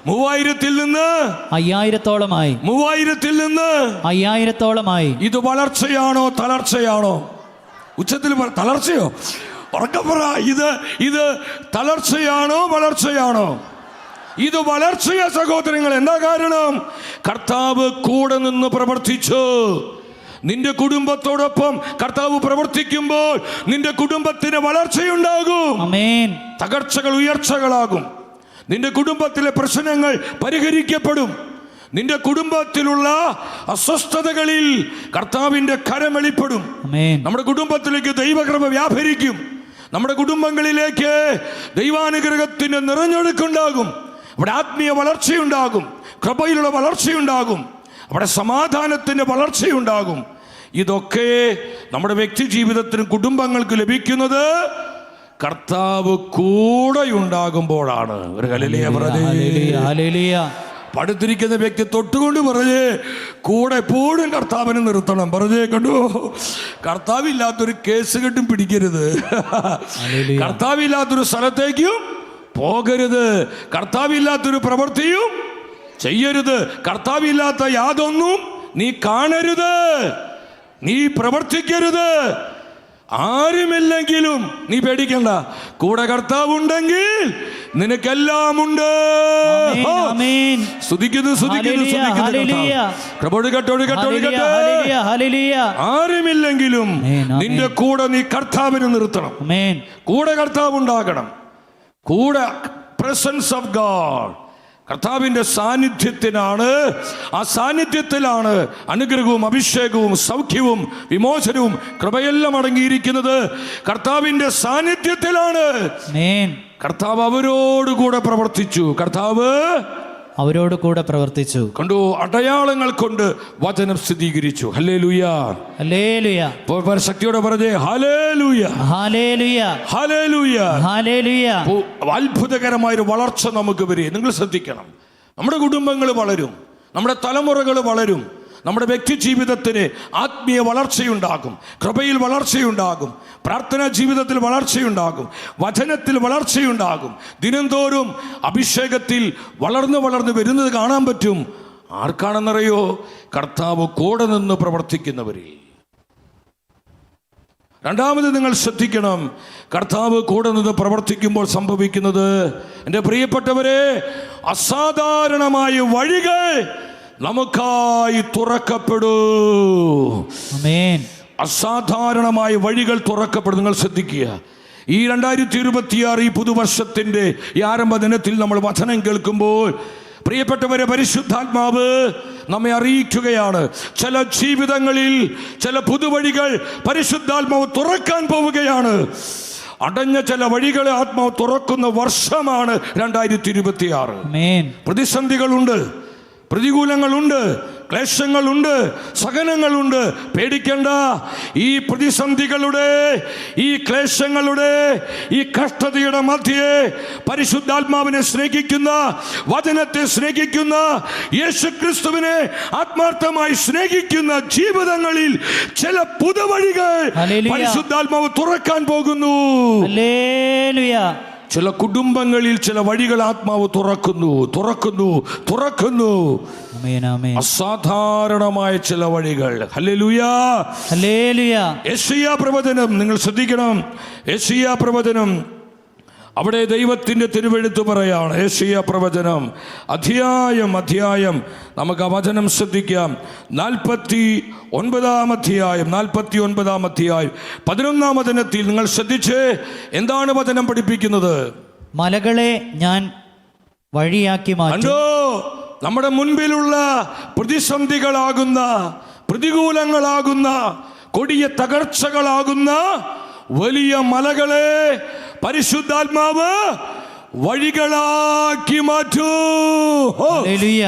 3000-ൽ നിന്ന് 5000-ഓളമായി. 3000-ൽ നിന്ന് 5000-ഓളമായി. ഇത് വളർച്ചയാണോ തളർച്ചയാണോ? ഉച്ചത്തിൽ തളർച്ചയോ? ഉറക്കപ്പറ. ഇത് തളർച്ചയാണോ വളർച്ചയാണോ? ഇത് വളർച്ചയാ സഹോദരങ്ങൾ. എന്താ കാരണം? കർത്താവ് കൂടെ നിന്ന് പ്രവർത്തിച്ചു. നിന്റെ കുടുംബത്തോടൊപ്പം കർത്താവ് പ്രവർത്തിക്കുമ്പോൾ നിന്റെ കുടുംബത്തിന് വളർച്ചയുണ്ടാകും. ആമേൻ. തകർച്ചകൾ ഉയർച്ചകളാകും. നിന്റെ കുടുംബത്തിലെ പ്രശ്നങ്ങൾ പരിഹരിക്കപ്പെടും. നിന്റെ കുടുംബത്തിലുള്ള അസ്വസ്ഥതകളിൽ കർത്താവിന്റെ കരം വെളിപ്പെടും. നമ്മുടെ കുടുംബത്തിലേക്ക് ദൈവകൃപ വ്യാപരിക്കും. നമ്മുടെ കുടുംബങ്ങളിലേക്ക് ദൈവാനുഗ്രഹത്തിന്റെ നിറഞ്ഞൊഴുക്കുണ്ടാകും. അവിടെ ആത്മീയ വളർച്ചയുണ്ടാകും, കൃപയിലുള്ള വളർച്ചയുണ്ടാകും, അവിടെ സമാധാനത്തിന്റെ വളർച്ചയുണ്ടാകും. ഇതൊക്കെ നമ്മുടെ വ്യക്തി ജീവിതത്തിനും കുടുംബങ്ങൾക്ക് ലഭിക്കുന്നത് കർത്താവ് കൂടെ ഉണ്ടാകുമ്പോഴാണ്. ഒരു ഹല്ലേലൂയ പറഞ്ഞേ. പടുത്തിരിക്കുന്ന വ്യക്തി തൊട്ടുകൊണ്ട് പറഞ്ഞേ, കൂടെ എപ്പോഴും കർത്താവിനെ നിർത്തണം. പറഞ്ഞേ, കണ്ടു, കർത്താവില്ലാത്തൊരു കേസ് കെട്ടും പിടിക്കരുത്, കർത്താവില്ലാത്തൊരു സ്ഥലത്തേക്കും പോകരുത്, കർത്താവില്ലാത്തൊരു പ്രവൃത്തിയും ചെയ്യരുത്, കർത്താവില്ലാത്ത യാതൊന്നും നീ കാണരുത്, നീ പ്രവർത്തിക്കരുത്. ആരുമില്ലെങ്കിലും നീ പേടിക്കണ്ട, കൂടെ കർത്താവ് ഉണ്ടെങ്കിൽ നിനക്കെല്ലാം ഉണ്ട്. ആരുമില്ലെങ്കിലും നിന്റെ കൂടെ നീ കർത്താവിനെ നിർത്തണം. കൂടെ കർത്താവ് ഉണ്ടാകണം. കൂടെ പ്രസൻസ് ഓഫ് ഗോഡ്, കർത്താവിൻ്റെ സാന്നിധ്യത്തിനാണ്, ആ സാന്നിധ്യത്തിലാണ് അനുഗ്രഹവും അഭിഷേകവും സൗഖ്യവും വിമോചനവും കൃപയെല്ലാം അടങ്ങിയിരിക്കുന്നത്. കർത്താവിൻ്റെ സാന്നിധ്യത്തിലാണ്. കർത്താവ് അവരോടുകൂടെ പ്രവർത്തിച്ചു. അവരോട് കൂടെ പ്രവർത്തിച്ചു. കണ്ടു, അടയാളങ്ങൾ കൊണ്ട് വചനം സ്ഥിരീകരിച്ചു. Hallelujah, hallelujah. ശക്തിയോടെ പറഞ്ഞേ, ഹല്ലേലൂയ, ഹല്ലേലൂയ, ഹല്ലേലൂയ, ഹല്ലേലൂയ. അത്ഭുതകരമായൊരു വളർച്ച നമുക്ക് വരും. നിങ്ങൾ ശ്രദ്ധിക്കണം, നമ്മുടെ കുടുംബങ്ങൾ വളരും, നമ്മുടെ തലമുറകൾ വളരും, നമ്മുടെ വ്യക്തി ജീവിതത്തിന് ആത്മീയ വളർച്ചയുണ്ടാകും, കൃപയിൽ വളർച്ചയുണ്ടാകും, പ്രാർത്ഥനാ ജീവിതത്തിൽ വളർച്ചയുണ്ടാകും, വചനത്തിൽ വളർച്ചയുണ്ടാകും. ദിനംതോറും അഭിഷേകത്തിൽ വളർന്നു വരുന്നത് കാണാൻ പറ്റും. ആർക്കാണെന്നറിയോ? കർത്താവ് കൂടെ നിന്ന് പ്രവർത്തിക്കുന്നവരിൽ. രണ്ടാമത് നിങ്ങൾ ശ്രദ്ധിക്കണം, കർത്താവ് കൂടെ നിന്ന് പ്രവർത്തിക്കുമ്പോൾ സംഭവിക്കുന്നത്, എൻ്റെ പ്രിയപ്പെട്ടവരെ, അസാധാരണമായ വഴികൾ നമുക്കായി തുറക്കപ്പെടൂ. ആമേൻ. അസാധാരണമായ വഴികൾ തുറക്കപ്പെടും. നിങ്ങൾ ശ്രദ്ധിക്കുക, ഈ 2026 ഈ പുതുവർഷത്തിൻ്റെ ഈ ആരംഭ ദിനത്തിൽ നമ്മൾ വചനം കേൾക്കുമ്പോൾ, പ്രിയപ്പെട്ടവരെ, പരിശുദ്ധാത്മാവ് നമ്മെ അറിയിക്കുകയാണ്, ചില ജീവിതങ്ങളിൽ ചില പുതുവഴികൾ പരിശുദ്ധാത്മാവ് തുറക്കാൻ പോവുകയാണ്. അടഞ്ഞ ചില വഴികളെ ആത്മാവ് തുറക്കുന്ന വർഷമാണ് 2026. പ്രതിസന്ധികളുണ്ട്, പ്രതികൂലങ്ങളുണ്ട്, ക്ലേശങ്ങളുണ്ട്, സഹനങ്ങളുണ്ട്. പേടിക്കണ്ട. ഈ പ്രതിസന്ധികളുടെ, ഈ ക്ലേശങ്ങളുടെ, ഈ കഷ്ടതയുടെ മധ്യേ പരിശുദ്ധാത്മാവിനെ സ്നേഹിക്കുന്ന, വചനത്തെ സ്നേഹിക്കുന്ന, യേശുക്രിസ്തുവിനെ ആത്മാർത്ഥമായി സ്നേഹിക്കുന്ന ജീവിതങ്ങളിൽ ചില പുതുവഴികൾ പരിശുദ്ധാത്മാവ് തുറക്കാൻ പോകുന്നു. ഹല്ലേലൂയ. ചില കുടുംബങ്ങളിൽ ചില വഴികൾ ആത്മാവ് തുറക്കുന്നു. ആമേൻ, ആമേൻ. അസാധാരണമായ ചില വഴികൾ. Hallelujah, hallelujah. യെശയ്യാ പ്രവചനം നിങ്ങൾ ശ്രദ്ധിക്കണം. യെശയ്യാ പ്രവചനം, അവിടെ ദൈവത്തിൻ്റെ തിരുവെഴുത്ത് പറയാണ്. യെശയ്യാ പ്രവചനം അധ്യായം നമുക്ക് ആ വചനം ശ്രദ്ധിക്കാം. 49-ാം അധ്യായം 11-ാം വചനത്തിൽ നിങ്ങൾ ശ്രദ്ധിച്ച് എന്താണ് വചനം പഠിപ്പിക്കുന്നത്? മലകളെ ഞാൻ വഴിയാക്കി മാറ്റും. കണ്ടോ, നമ്മുടെ മുൻപിലുള്ള പ്രതിസന്ധികളാകുന്ന, പ്രതികൂലങ്ങളാകുന്ന, കൊടിയ തകർച്ചകളാകുന്ന വലിയ മലകളെ പരിശുദ്ധാത്മാവ് വഴികളാക്കി മാറ്റൂ. ഹല്ലേലൂയ.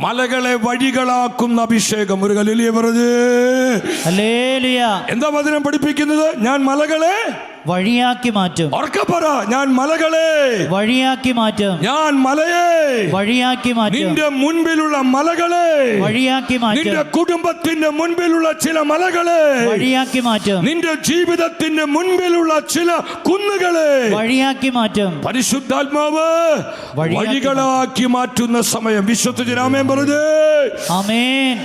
മലകളെ വഴികളാക്കുന്ന അഭിഷേകം. ഒരു ഹല്ലേലൂയ പറഞ്ഞേ. ഹല്ലേലൂയ. എന്താ വചനം പഠിപ്പിക്കുന്നത്? ഞാൻ മലകളെ വഴിയാക്കി മാറ്റും. ഉറക്കെ പറ, ഞാൻ മലകളെ വഴിയാക്കി മാറ്റും. ഞാൻ മലയെ വഴിയാക്കി മാറ്റും. നിന്റെ മുൻപിലുള്ള മലകളെ വഴിയാക്കി മാറ്റും. നിന്റെ കുടുംബത്തിന്റെ മുൻപിലുള്ള ചില മലകളെ വഴിയാക്കി മാറ്റും. നിന്റെ ജീവിതത്തിന്റെ മുൻപിലുള്ള ചില കുന്നുകളെ വഴിയാക്കി മാറ്റും. പരിശുദ്ധാത്മാവ് വഴികളാക്കി മാറ്റുന്ന സമയം. വിശ്വസിച്ച് പറഞ്ഞേ. ആമേൻ.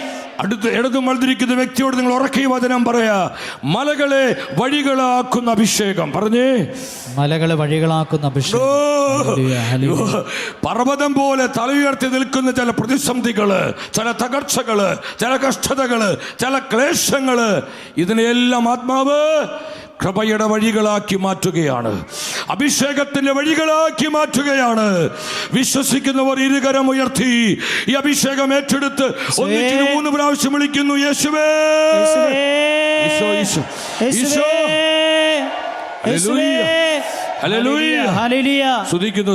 അടുത്ത് ഇടതു മത്സരിക്കുന്ന വ്യക്തിയോട് നിങ്ങൾ ഉറക്കെ വചനം പറയാ. മലകളെ വഴികളാക്കുന്ന അഭിഷേകം. പറഞ്ഞേ, മലകളെ വഴികളാക്കുന്ന അഭിഷേകം. പർവ്വതം പോലെ തലയുയർത്തി നിൽക്കുന്ന ചില പ്രതിസന്ധികള്, ചില തകർച്ചകള്, ചില കഷ്ടതകള്, ചില ക്ലേശങ്ങള്, ഇതിനെല്ലാം ആത്മാവ് കൃപയുടെ വഴികളാക്കി മാറ്റുകയാണ്. അഭിഷേകത്തിന്റെ വഴികളാക്കി മാറ്റുകയാണ്. വിശ്വസിക്കുന്നവർ ഇരുകരം ഉയർത്തി ഈ അഭിഷേകം ഏറ്റെടുത്ത് 1-3 പ്രാവശ്യം വിളിക്കുന്നു. യേശുവേ, Isho, Isho, Isho. Hallelujah, hallelujah, hallelujah. സ്തുതിക്കുന്നു.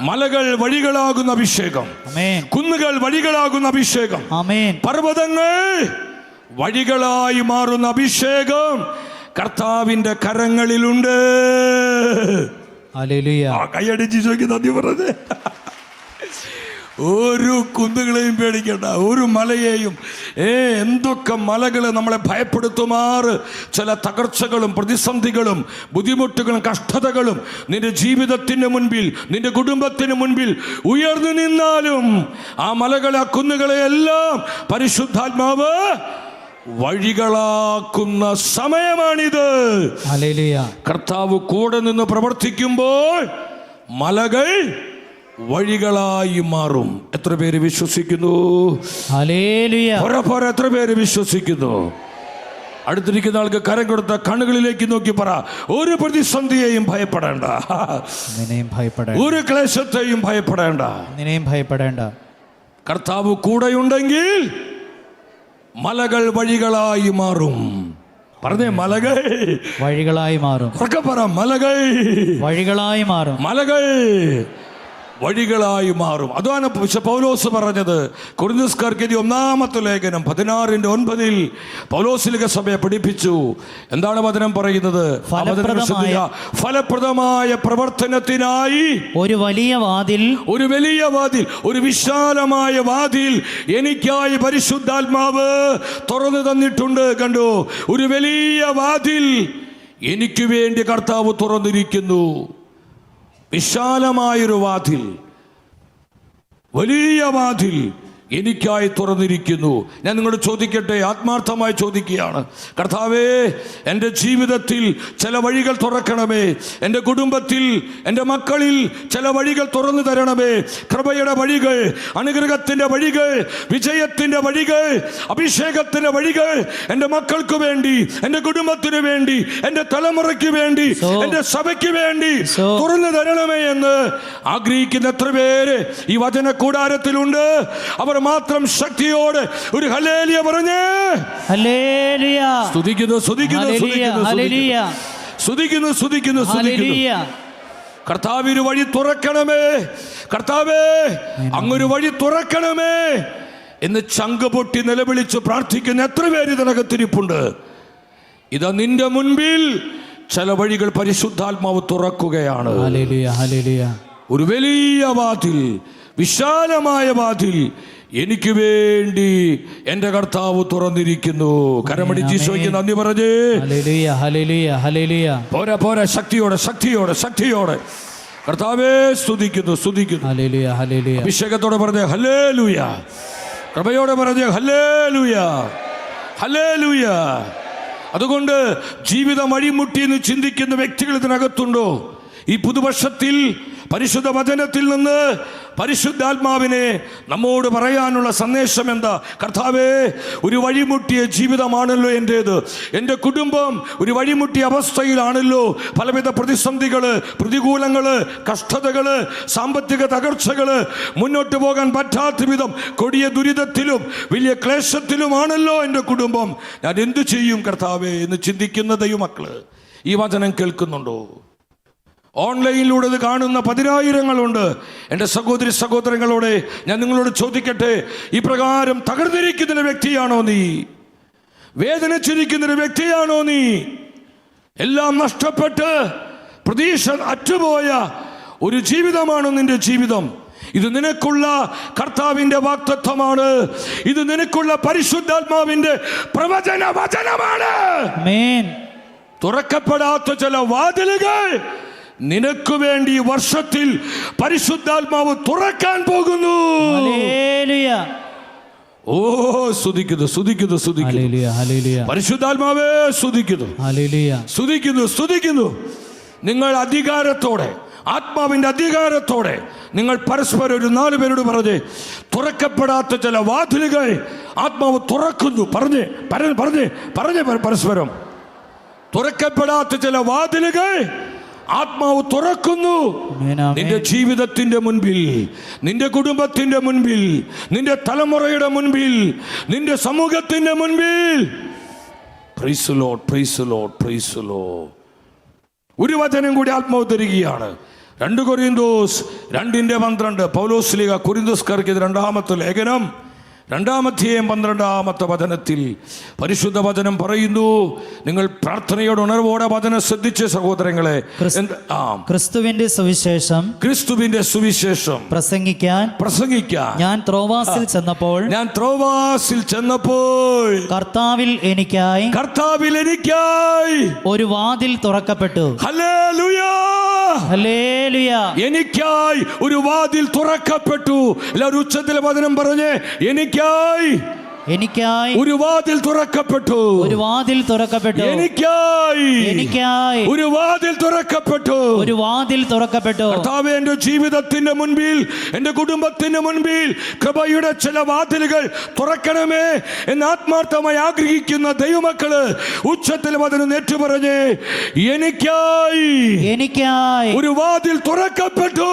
മലകൾ വഴികളാകുന്ന അഭിഷേകം. ആമേൻ. കുന്നുകൾ വഴികളാകുന്ന അഭിഷേകം. ആമേൻ. പർവ്വതങ്ങൾ വഴികളായി മാറുന്ന അഭിഷേകം കർത്താവിന്റെ കരങ്ങളിലുണ്ട്. ഹല്ലേലൂയ. കൈയടിച്ച് ചോദിക്കുന്ന നന്ദി പറഞ്ഞേ. ഒരു കുന്നുകളെയും പേടിക്കേണ്ട, ഒരു മലയെയും. എന്തൊക്കെ മലകൾ നമ്മളെ ഭയപ്പെടുത്തുമാറ് ചില തകർച്ചകളും പ്രതിസന്ധികളും ബുദ്ധിമുട്ടുകളും കഷ്ടതകളും നിന്റെ ജീവിതത്തിന് മുൻപിൽ, നിന്റെ കുടുംബത്തിന് മുൻപിൽ ഉയർന്നു നിന്നാലും ആ മലകളെ, ആ കുന്നുകളെ എല്ലാം പരിശുദ്ധാത്മാവ് വഴികളാക്കുന്ന സമയമാണിത്. ഹല്ലേലൂയ. കർത്താവ് കൂടെ നിന്ന് പ്രവർത്തിക്കുമ്പോൾ മലകൾ വഴികളായി മാറും. എത്ര പേര് വിശ്വസിക്കുന്നു? ഹല്ലേലൂയ. എത്ര പേര് വിശ്വസിക്കുന്നു? അടുത്തിരിക്കുന്ന ആൾക്ക് കരം കൊടുത്ത കണ്ണുകളിലേക്ക് നോക്കി പറ, ഒരു പ്രതിസന്ധിയെയും ഭയപ്പെടേണ്ട, ഒരു ക്ലേശത്തെയും ഭയപ്പെടേണ്ട. കർത്താവ് കൂടെയുണ്ടെങ്കിൽ മലകൾ വഴികളായി മാറും. പറഞ്ഞേ, മലകൾ വഴികളായി മാറും. ഉറക്കെ പറ, മലകൾ വഴികളായി മാറും. മലകൾ വഴികളായി മാറും. അതാണ് പൗലോസ് പറഞ്ഞത്. കൊരിന്ത്യർക്കാർക്ക് എഴുതിയ 1-ാമത്തെ ലേഖനം 16:9 പൗലോസ് സഭയെ പഠിപ്പിച്ചു. എന്താണ് വചനം പറയുന്നത്? ഫലപ്രദമായ പ്രവർത്തനത്തിനായി ഒരു വലിയ വാതിൽ, ഒരു വിശാലമായ വാതിൽ എനിക്കായി പരിശുദ്ധാത്മാവ് തുറന്നു തന്നിട്ടുണ്ട്. കണ്ടു, ഒരു വലിയ വാതിൽ എനിക്ക് വേണ്ടി കർത്താവ് തുറന്നിരിക്കുന്നു. വിശാലമായൊരു വാതിൽ, വലിയ വാതിൽ എനിക്കായി തുറന്നിരിക്കുന്നു. ഞാൻ നിങ്ങളോട് ചോദിക്കട്ടെ, ആത്മാർത്ഥമായി ചോദിക്കുകയാണ്. കർത്താവേ, എൻ്റെ ജീവിതത്തിൽ ചില വഴികൾ തുറക്കണമേ. എൻ്റെ കുടുംബത്തിൽ, എൻ്റെ മക്കളിൽ ചില വഴികൾ തുറന്നു തരണമേ. കൃപയുടെ വഴികൾ, അനുഗ്രഹത്തിൻ്റെ വഴികൾ, വിജയത്തിൻ്റെ വഴികൾ, അഭിഷേകത്തിൻ്റെ വഴികൾ എൻ്റെ മക്കൾക്ക് വേണ്ടി, എൻ്റെ കുടുംബത്തിന് വേണ്ടി, എൻ്റെ തലമുറയ്ക്ക് വേണ്ടി, എൻ്റെ സഭയ്ക്ക് വേണ്ടി തുറന്നു തരണമേ എന്ന് ആഗ്രഹിക്കുന്ന എത്ര പേര് ഈ വചന കൂടാരത്തിലുണ്ട്? അവർ മാത്രം ശക്തിയോടെ ഒരു ഹല്ലേലൂയ പറഞ്ഞേ. ഹല്ലേലൂയ. സ്തുതിക്കുന്നു. കർത്താവിന് വഴി തുറക്കണമേ, കർത്താവേ അങ്ങൊരു വഴി തുറക്കണമേ എന്ന് ചങ്ക് പൊട്ടി നിലവിളിച്ച് പ്രാർത്ഥിക്കുന്ന എത്ര പേര് ഇതിനകത്തിരിപ്പുണ്ട്. ഇതാ നിന്റെ മുൻപിൽ ചില വഴികൾ പരിശുദ്ധാത്മാവ് തുറക്കുകയാണ്. Hallelujah, hallelujah. ഒരു വലിയ വാതിൽ, വിശാലമായ വാതിൽ എനിക്ക് വേണ്ടി എൻ്റെ കർത്താവ് തുറന്നിരിക്കുന്നു. കരമടിച്ച് ഈശോയ്ക്ക് നന്ദി പറഞ്ഞേ. Hallelujah, hallelujah, hallelujah. പോരാ പോരാ, ശക്തിയോടെ ശക്തിയോടെ ശക്തിയോടെ കർത്താവേ സ്തുതിക്കുന്നു സ്തുതിക്കുന്നു. Hallelujah, hallelujah. അഭിഷേകത്തോടെ പറഞ്ഞേ ഹല്ലേലൂയ. കൃപയോടെ പറഞ്ഞേ ഹല്ലേലൂയ, ഹല്ലേലൂയ. അതുകൊണ്ട് ജീവിതം വഴിമുട്ടി എന്ന് ചിന്തിക്കുന്ന വ്യക്തികൾ ഇതിനകത്തുണ്ടോ? ഈ പുതുവർഷത്തിൽ പരിശുദ്ധ വചനത്തിൽ നിന്ന് പരിശുദ്ധാത്മാവിനെ നമ്മോട് പറയാനുള്ള സന്ദേശം എന്താ? കർത്താവേ, ഒരു വഴിമുട്ടിയ ജീവിതമാണല്ലോ എൻ്റേത്, എൻ്റെ കുടുംബം ഒരു വഴിമുട്ടിയ അവസ്ഥയിലാണല്ലോ. പലവിധ പ്രതിസന്ധികൾ, പ്രതികൂലങ്ങൾ, കഷ്ടതകൾ, സാമ്പത്തിക തകർച്ചകൾ, മുന്നോട്ട് പോകാൻ പറ്റാത്ത വിധം കൊടിയ ദുരിതത്തിലും വലിയ ക്ലേശത്തിലുമാണല്ലോ എൻ്റെ കുടുംബം. ഞാൻ എന്തു ചെയ്യും കർത്താവേ എന്ന് ചിന്തിക്കുന്ന ദൈവമക്കള് ഈ വചനം കേൾക്കുന്നുണ്ടോ? ഓൺലൈനിലൂടെ ഇത് കാണുന്ന പതിനായിരങ്ങളുണ്ട്. എൻ്റെ സഹോദരി സഹോദരങ്ങളോടെ ഞാൻ നിങ്ങളോട് ചോദിക്കട്ടെ, ഇപ്രകാരം തകർന്നിരിക്കുന്ന വ്യക്തിയാണോ നീ? വേദനിച്ചിരിക്കുന്ന വ്യക്തിയാണോ നീ? എല്ലാം നഷ്ടപ്പെട്ട് പ്രതീക്ഷ അറ്റുപോയ ഒരു ജീവിതമാണോ നിന്റെ ജീവിതം? ഇത് നിനക്കുള്ള കർത്താവിൻ്റെ വാഗ്ദത്തമാണ്. ഇത് നിനക്കുള്ള പരിശുദ്ധാത്മാവിൻ്റെ പ്രവചന വചനമാണ്. ആമേൻ. തുറക്കപ്പെടാത്ത ചില വാതിലുകൾ നിനക്ക് വേണ്ടി വർഷത്തിൽ പരിശുദ്ധാത്മാവ് തുറക്കാൻ പോകുന്നു. ഹല്ലേലൂയ. ഓ സ്തുതിക്കുന്നു സ്തുതിക്കുന്നു സ്തുതിക്കുന്നു. Hallelujah, hallelujah. പരിശുദ്ധാത്മാവേ സ്തുതിക്കുന്നു, ഹല്ലേലൂയ. സ്തുതിക്കുന്നു സ്തുതിക്കുന്നു. നിങ്ങൾ അധികാരത്തോടെ, ആത്മാവിൻ്റെ അധികാരത്തോടെ നിങ്ങൾ പരസ്പരം ഒരു 4 പേരോട് പറഞ്ഞ്, തുറക്കപ്പെടാത്ത ചില വാതിലുകൾ ആത്മാവ് തുറക്കുന്നു. പറഞ്ഞ് പറഞ്ഞ് പറഞ്ഞ് പരസ്പരം തുറക്കപ്പെടാത്ത ചില വാതിലുകൾ ആത്മാവ് തുറക്കുന്നു. നിന്റെ ജീവിതത്തിന്റെ മുൻപിൽ, നിന്റെ കുടുംബത്തിന്റെ മുൻപിൽ, നിന്റെ തലമുറയുടെ മുൻപിൽ, നിന്റെ സമൂഹത്തിന്റെ മുൻപിൽ. Price the Lord, praise the Lord, praise the Lord. ഒരു വചനം കൂടി ആത്മാവ് തരികയാണ്. 2 കൊരിന്തോസ് 2:12 പൗലോസ്ലീഹ കൊരിന്തോസ്കാർക്ക് രണ്ടാമത്തെ ലേഖനം 2-ാം അധ്യായം 12-ാമത്തെ വചനത്തിൽ പരിശുദ്ധ വചനം പറയുന്നു. നിങ്ങൾ പ്രാർത്ഥനയോടെ ഉണർവോടെ വചനം ശ്രദ്ധിച്ച സഹോദരങ്ങളെ, ക്രിസ്തുവിന്റെ സുവിശേഷം, ക്രിസ്തുവിന്റെ സുവിശേഷം പ്രസംഗിക്കാൻ ഞാൻ ത്രോവാസിൽ ചെന്നപ്പോൾ കർത്താവിൽ എനിക്കായി ഒരു വാതിൽ തുറക്കപ്പെട്ടു. Hallelujah, hallelujah. എനിക്കായി ഒരു വാതിൽ തുറക്കപ്പെട്ടു. എല്ലാവരും ഉച്ചത്തിലെ വചനം പറഞ്ഞ്, എനിക്കായി ഒരു വാതിൽ തുറക്കപ്പെട്ടു. ഒരു വാതിൽ തുറക്കപ്പെട്ടു. എനിക്കായി ഒരു വാതിൽ തുറക്കപ്പെട്ടു. ഒരു വാതിൽ തുറക്കപ്പെട്ടു. കർത്താവേ, എൻ്റെ ജീവിതത്തിന്റെ മുൻപിൽ, എൻ്റെ കുടുംബത്തിന്റെ മുൻപിൽ കൃപയുടെ ചില വാതിലുകൾ തുറക്കണമേ എന്ന് ആത്മാർത്ഥമായി ആഗ്രഹിക്കുന്ന ദൈവമക്കള് ഉച്ചത്തിൽ വചനം ഏറ്റുപറഞ്ഞ്, എനിക്കായി ഒരു വാതിൽ തുറക്കപ്പെട്ടു.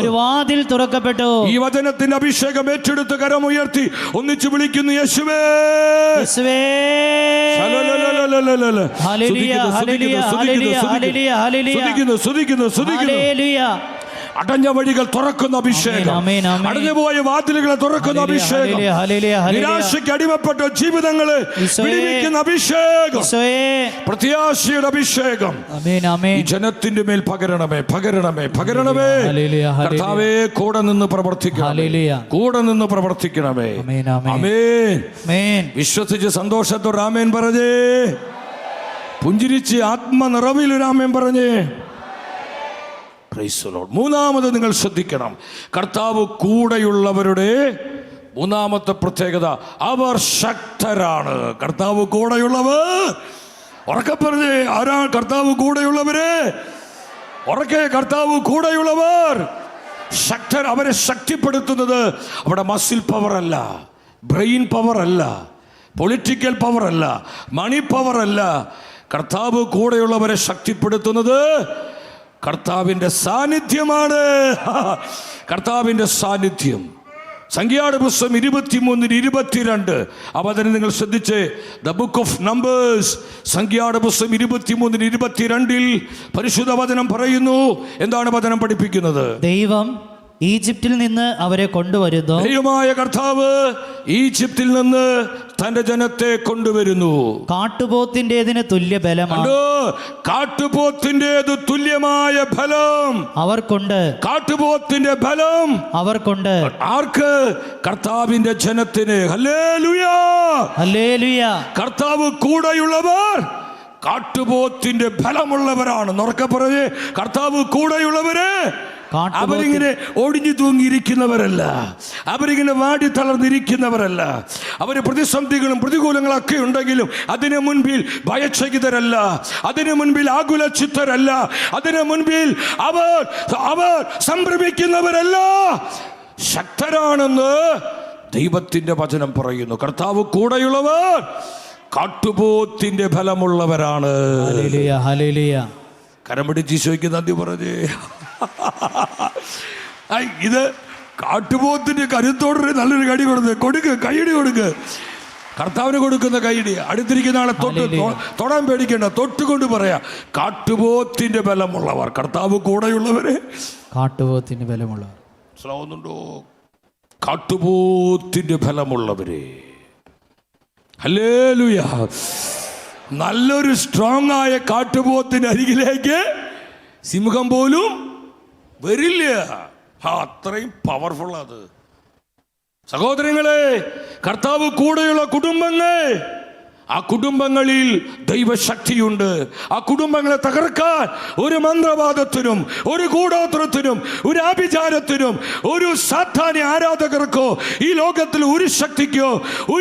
ഒരു വാതിൽ തുറക്കപ്പെട്ടു. ഈ വചനത്തിന്റെ അഭിഷേകം ഏറ്റെടുത്ത് കരമുയർത്തി ഒന്നിച്ചു വിളിക്കുന്നു, യേശുവേ, യേശുവേ. Hallelujah, hallelujah, hallelujah, hallelujah, hallelujah. അടഞ്ഞ വഴികൾ തുറക്കുന്ന അഭിഷേകം, അടഞ്ഞുപോയ വാതിലുകളെ തുറക്കുന്ന അഭിഷേകം, നിരാശയ്ക്ക് അടിമപ്പെട്ട ജീവിതങ്ങളെ വിടുവിക്കുന്ന അഭിഷേകം, പ്രത്യാശയുടെ അഭിഷേകം ഈ ജനത്തിന്റെ മേൽ പകരണമേ, പകരണമേ, പകരണമേ. കർത്താവേ, കൂടെ നിന്ന് പ്രവർത്തിക്കണമേ, കൂടെ നിന്ന് പ്രവർത്തിക്കണമേ. ആമേൻ. വിശ്വസിച്ച് സന്തോഷത്തോടെ ആമേൻ പറഞ്ഞേ. പുഞ്ചിരിച്ച് ആത്മനിറവിൽ ഒരു ആമേൻ പറഞ്ഞേ. മൂന്നാമത് നിങ്ങൾ ശ്രദ്ധിക്കണം, കർത്താവ് കൂടെയുള്ളവരുടെ മൂന്നാമത്തെ പ്രത്യേകത, അവർ ശക്തരാണ്. കർത്താവ് കൂടെയുള്ളവർ, ഉറക്കെ പറഞ്ഞേ, ആരാ കർത്താവ് കൂടെയുള്ളവര്? ഉറക്കെ, കർത്താവ് കൂടെയുള്ളവർ ശക്തർ. അവരെ ശക്തിപ്പെടുത്തുന്നത് അവിടെ മസിൽ പവർ അല്ല, ബ്രെയിൻ പവർ അല്ല, പൊളിറ്റിക്കൽ പവർ അല്ല, മണി പവർ അല്ല. കർത്താവ് കൂടെയുള്ളവരെ ശക്തിപ്പെടുത്തുന്നത് കർത്താവിൻ്റെ സാന്നിധ്യമാണ്. കർത്താവിൻ്റെ സാന്നിധ്യം. സംഖ്യയുടെ പുസ്തകം 23:22 അവതരണം നിങ്ങൾ ശ്രദ്ധിച്ച്. ദ ബുക്ക് ഓഫ് നമ്പേഴ്സ്, സംഖ്യയുടെ പുസ്തകം 23:22 പരിശുദ്ധ വചനം പറയുന്നു. എന്താണ് വചനം പഠിപ്പിക്കുന്നത്? ദൈവം ഈജിപ്തിൽ നിന്ന് അവരെ കൊണ്ടുവരുന്നു. ദൈവമായ കർത്താവ് ഈജിപ്തിൽ നിന്ന് തന്റെ ജനത്തെ കൊണ്ടുവരുന്നു. കാട്ടുപോത്തിൻ്റെതിന് തുല്യ ബലമാണ്. കാട്ടുപോത്തിൻ്റെത് തുല്യമായ ബലം അവർക്കുണ്ട്. കാട്ടുപോത്തിന്റെ ബലം അവർക്കുണ്ട്. ആർക്ക്? കർത്താവിന്റെ ജനത്തിന്. ഹല്ലേലൂയാ, ഹല്ലേലൂയ. കർത്താവ് കൂടെയുള്ളവർ കാട്ടുപോത്തിന്റെ ബലമുള്ളവരാണ്. ഉറക്കെ പറഞ്ഞ്, കർത്താവ് കൂടെയുള്ളവര് അവരിങ്ങനെ ഒടിഞ്ഞു തൂങ്ങിയിരിക്കുന്നവരല്ല, അവരിങ്ങനെ വാടി തളർന്നിരിക്കുന്നവരല്ല. അവർ പ്രതിസന്ധികളും പ്രതികൂലങ്ങളൊക്കെ ഉണ്ടെങ്കിലും അതിനു മുൻപിൽ ഭയചകിതരല്ല, അതിനു മുൻപിൽ ആകുലചിത്തരല്ല, അതിനു മുൻപിൽ അവർ സംഭ്രമിക്കുന്നവരല്ല, ശക്തരാണെന്ന് ദൈവത്തിന്റെ വചനം പറയുന്നു. കർത്താവ് കൂടെയുള്ളവർ കാട്ടുപോത്തിന്റെ ഫലമുള്ളവരാണ്. Hallelujah, hallelujah. കരം പിടിച്ച് ഈശോയ്ക്ക് നന്ദി പറഞ്ഞേ. ഇത് കാട്ടുപോത്തിന്റെ കരുത്തോടൊരു നല്ലൊരു കടി കൊടുക്ക്, കൈയടി കൊടുക്ക്. കർത്താവിന് കൊടുക്കുന്ന കൈയടി. അടുത്തിരിക്കുന്ന ആളെ തൊടാൻ പേടിക്കേണ്ട, തൊട്ടുകൊണ്ട് പറയാ, കാട്ടുപോത്തിന്റെ ബലമുള്ളവർ, കർത്താവ് കൂടെയുള്ളവര് കാട്ടുപോത്തിന്റെ ബലമുള്ളവർ. മനസ്സിലാവുന്നുണ്ടോ? കാട്ടുപോത്തിന്റെ ഫലമുള്ളവര്. ഹല്ലേലൂയ. നല്ലൊരു സ്ട്രോങ് ആയ കാട്ടുപോത്തിന് അരികിലേക്ക് സിംഹം പോലും വരില്ല. അത്രയും പവർഫുൾ അത്. സഹോദരങ്ങളെ, കർത്താവ് കൂടെയുള്ള കുടുംബങ്ങൾ, ആ കുടുംബങ്ങളിൽ ദൈവശക്തിയുണ്ട്. ആ കുടുംബങ്ങളെ തകർക്കാൻ ഒരു മന്ത്രവാദത്തിനും ഒരു കൂടോത്രത്തിനും ഒരു ആഭിചാരത്തിനും ഒരു സാത്താന്യ ആരാധകർക്കോ ഈ ലോകത്തിൽ ഒരു ശക്തിക്കോ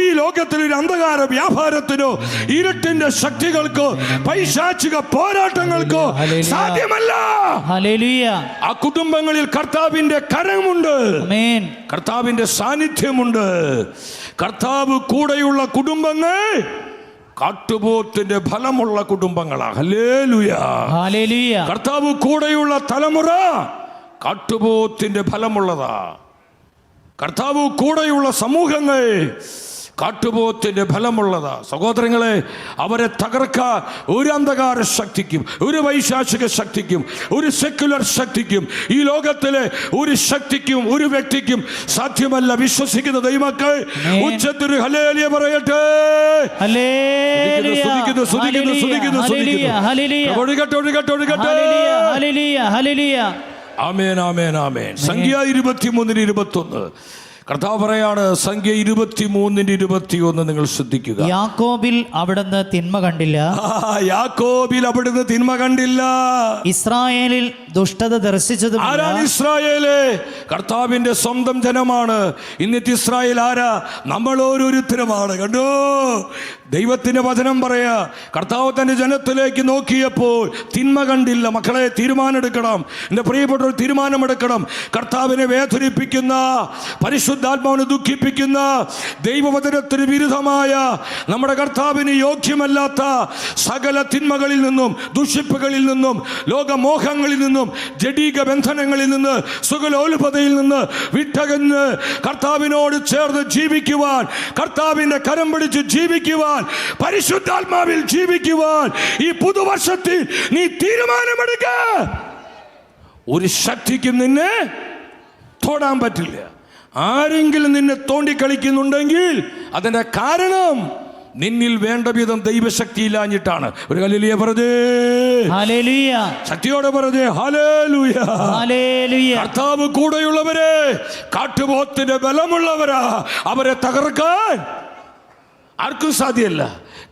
ഈ ലോകത്തിൽ ഒരു അന്ധകാര വ്യാപാരത്തിനോ ഇരുട്ടിന്റെ ശക്തികൾക്കോ പൈശാചിക പോരാട്ടങ്ങൾക്കോ സാധ്യമല്ല. ആ കുടുംബങ്ങളിൽ കർത്താവിന്റെ കരമുണ്ട്, കർത്താവിന്റെ സാന്നിധ്യമുണ്ട്. കർത്താവ് കൂടെയുള്ള കുടുംബങ്ങൾ കാട്ടുപോത്തിന്റെ ഫലമുള്ള കുടുംബങ്ങളാണ്. Hallelujah, hallelujah. കർത്താവ് കൂടെയുള്ള തലമുറ കാട്ടുപോത്തിന്റെ ഫലമുള്ളതാ. കർത്താവ് കൂടെയുള്ള സമൂഹങ്ങൾ കാട്ടുപോത്തിന്റെ ഫലമുള്ളതാ. സഹോദരങ്ങളെ, അവരെ തകർക്കാൻ ഒരു അന്ധകാര ശക്തിക്കും ഒരു വൈശാചിക ശക്തിക്കും ഒരു സെക്യുലർ ശക്തിക്കും ഈ ലോകത്തിലെ ഒരു ശക്തിക്കും ഒരു വ്യക്തിക്കും സാധ്യമല്ല. വിശ്വസിക്കുന്ന ദൈവമക്കൾ ഉച്ചത്തിൽ ഹല്ലേലൂയ പറയട്ടെ. ആമേൻ, ആമേൻ, ആമേൻ. സംഖ്യ 23:21 കർത്താവ് പറയാണ്. സംഖ്യ 23:21 നിങ്ങൾ ശ്രദ്ധിക്കുക. യാക്കോബിൽ അവിടുന്ന് തിന്മ കണ്ടില്ല. യാക്കോബിൽ അവിടുന്ന് തിന്മ കണ്ടില്ല. ഇസ്രായേലിൽ ദുഷ്ടത ദർശിച്ചത്. ആരാണ് ഇസ്രായേല്? കർത്താവിന്റെ സ്വന്തം ജനമാണ്. ഇന്നത്തെ ഇസ്രായേൽ ആരാ? നമ്മൾ ഓരോരുത്തരുമാണ്. കണ്ടോ, ദൈവത്തിന്റെ വചനം പറയാ, കർത്താവ് തന്റെ ജനത്തിലേക്ക് നോക്കിയപ്പോൾ തിന്മ കണ്ടില്ല. മക്കളെ, തീരുമാനമെടുക്കണം. എൻ്റെ പ്രിയപ്പെട്ടവർ, തീരുമാനമെടുക്കണം. കർത്താവിനെ വേദനിപ്പിക്കുന്ന, പരിശുദ്ധാത്മാവിനെ ദുഃഖിപ്പിക്കുന്ന, ദൈവവചനത്തിന് വിരുദ്ധമായ, നമ്മുടെ കർത്താവിന് യോഗ്യമല്ലാത്ത സകല തിന്മകളിൽ നിന്നും ദുഷിപ്പുകളിൽ നിന്നും ലോകമോഹങ്ങളിൽ നിന്നും ജഡീക ബന്ധനങ്ങളിൽ നിന്ന് സുഖലോലുപതയിൽ നിന്ന് വിട്ടകന്ന് കർത്താവിനോട് ചേർന്ന് ജീവിക്കുവാൻ, കർത്താവിന്റെ കരം പിടിച്ച് ജീവിക്കുവാൻ, പരിശുദ്ധാത്മാവിൽ ജീവിക്കുവാൻ ഈ പുതുവർഷത്തിൽ നീ തീരുമാനമെടുക്ക. ഒരു ശക്തിക്കും നിന്നെ തൊടാൻ പറ്റില്ല. ആരെങ്കിലും നിന്നെ തോണ്ടിക്കളിക്കുന്നുണ്ടെങ്കിൽ അതിന്റെ കാരണം നിന്നിൽ വേണ്ട വിധം ദൈവശക്തി ഇല്ലാഞ്ഞിട്ടാണ്. ഒരു ഹല്ലേലൂയ പറഞ്ഞേ. ഹല്ലേലൂയ. ശക്തിയോടെ പറഞ്ഞേ. Hallelujah, hallelujah. കർത്താവ് കൂടെയുള്ളവരെ കാട്ടുപോത്തിന്റെ ബലമുള്ളവരാ. അവരെ തകർക്കാൻ ആർക്കും സാധ്യമല്ല.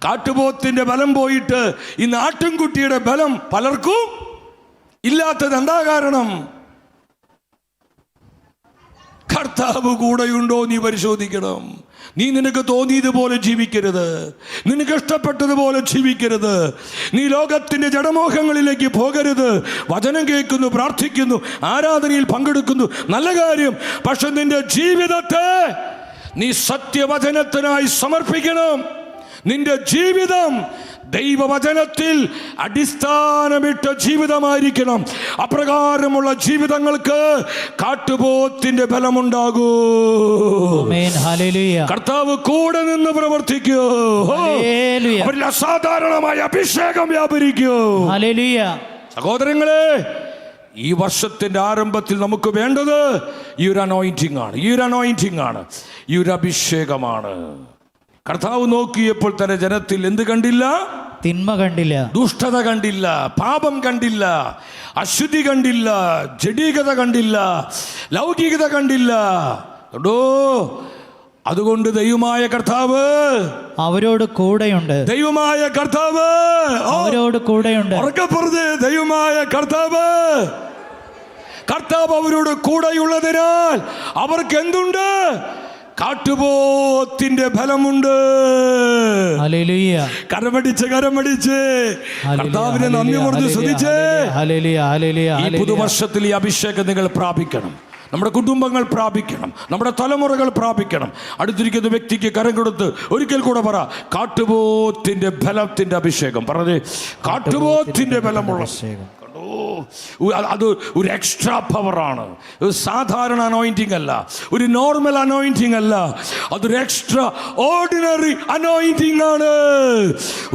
കാട്ടുപോത്തിന്റെ ബലം പോയിട്ട് ഈ ആട്ടിൻകുട്ടിയുടെ ബലം പലർക്കും ഇല്ലാത്തത് എന്താ കാരണം? കർത്താവ് കൂടെയുണ്ടോ നീ പരിശോധിക്കണം. നീ നിനക്ക് തോന്നിയതുപോലെ ജീവിക്കരുത്, നിനക്ക് ഇഷ്ടപ്പെട്ടതുപോലെ ജീവിക്കരുത്. നീ ലോകത്തിന്റെ ജഡമോഹങ്ങളിലേക്ക് പോകരുത്. വചനം കേൾക്കുന്നു, പ്രാർത്ഥിക്കുന്നു, ആരാധനയിൽ പങ്കെടുക്കുന്നു, നല്ല കാര്യം. പക്ഷെ നിന്റെ ജീവിതത്തെ നീ സത്യവചനത്തിനായി സമർപ്പിക്കണം. നിന്റെ ജീവിതം ദൈവവചനത്തിൽ അടിസ്ഥാനമിട്ട ജീവിതമായിരിക്കണം. അപ്രകാരമുള്ള ജീവിതങ്ങൾക്ക് കാട്ടുപോത്തിന്റെ ബലമുണ്ടാകൂ. ആമേൻ. ഹല്ലേലൂയ. കർത്താവ് കൂടെ നിന്ന് പ്രവർത്തിക്കൂ. ഹല്ലേലൂയ. അവരിൽ അസാധാരണമായ അഭിഷേകം വ്യാപരിക്കൂ. ഹല്ലേലൂയ. സഹോദരങ്ങളെ, ഈ വർഷത്തിന്റെ ആരംഭത്തിൽ നമുക്ക് വേണ്ടത് ഈ ഒരു അനോയിന്റിംഗ് ആണ്, ഈ ഒരു അനോയിന്റിംഗ് ആണ്, ഈ ഒരു അഭിഷേകമാണ്. കർത്താവ് നോക്കിയപ്പോൾ തന്നെ ജനത്തിൽ എന്ത് കണ്ടില്ല? തിന്മ കണ്ടില്ല, ദുഷ്ടത കണ്ടില്ല, പാപം കണ്ടില്ല, അശുദ്ധി കണ്ടില്ല, ജഡീകത കണ്ടില്ല, ലൗകികത കണ്ടില്ല. കേട്ടോ, അതുകൊണ്ട് ദൈവമായ കർത്താവ് അവരോട് കൂടെയുണ്ട്. ദൈവമായ കർത്താവ് അവരോട് കൂടെയുണ്ട്. ഉറക്കെ പറഞ്ഞ്, ദൈവമായ കർത്താവ് അവരോട് കൂടെയുള്ളതിനാൽ അവർക്ക് എന്തുണ്ട്? കാട്ടുപോത്തിന്റെ ഫലമുണ്ട്. ഹല്ലേലൂയ. കരമടിച്ച് കർത്താവിനെ നന്ദി പറഞ്ഞ് സ്തുതിച്ച് ഹല്ലേലൂയ. ഹല്ലേലൂയ. ഈ പുതുവർഷത്തിൽ ഈ അഭിഷേകം നിങ്ങൾ പ്രാപിക്കണം. നമ്മുടെ കുടുംബങ്ങൾ പ്രാപിക്കണം, നമ്മുടെ തലമുറകൾ പ്രാപിക്കണം. അടുത്തിരിക്കുന്ന വ്യക്തിക്ക് കരം കൊടുത്ത് ഒരിക്കൽ കൂടെ പറ, കാട്ടുപോത്തിന്റെ ബലത്തിന്റെ അഭിഷേകം. പറഞ്ഞേ, കാട്ടുപോത്തിന്റെ ബലമുള്ള അഭിഷേകം. അത് ഒരു എക്സ്ട്രാ പവറാണ്. ഒരു സാധാരണ അനോയിന്റിംഗ് അല്ല, ഒരു നോർമൽ അനോയിന്റിംഗ് അല്ല, അതൊരു എക്സ്ട്രാ ഓർഡിനറി അനോയിന്റിംഗ് ആണ്.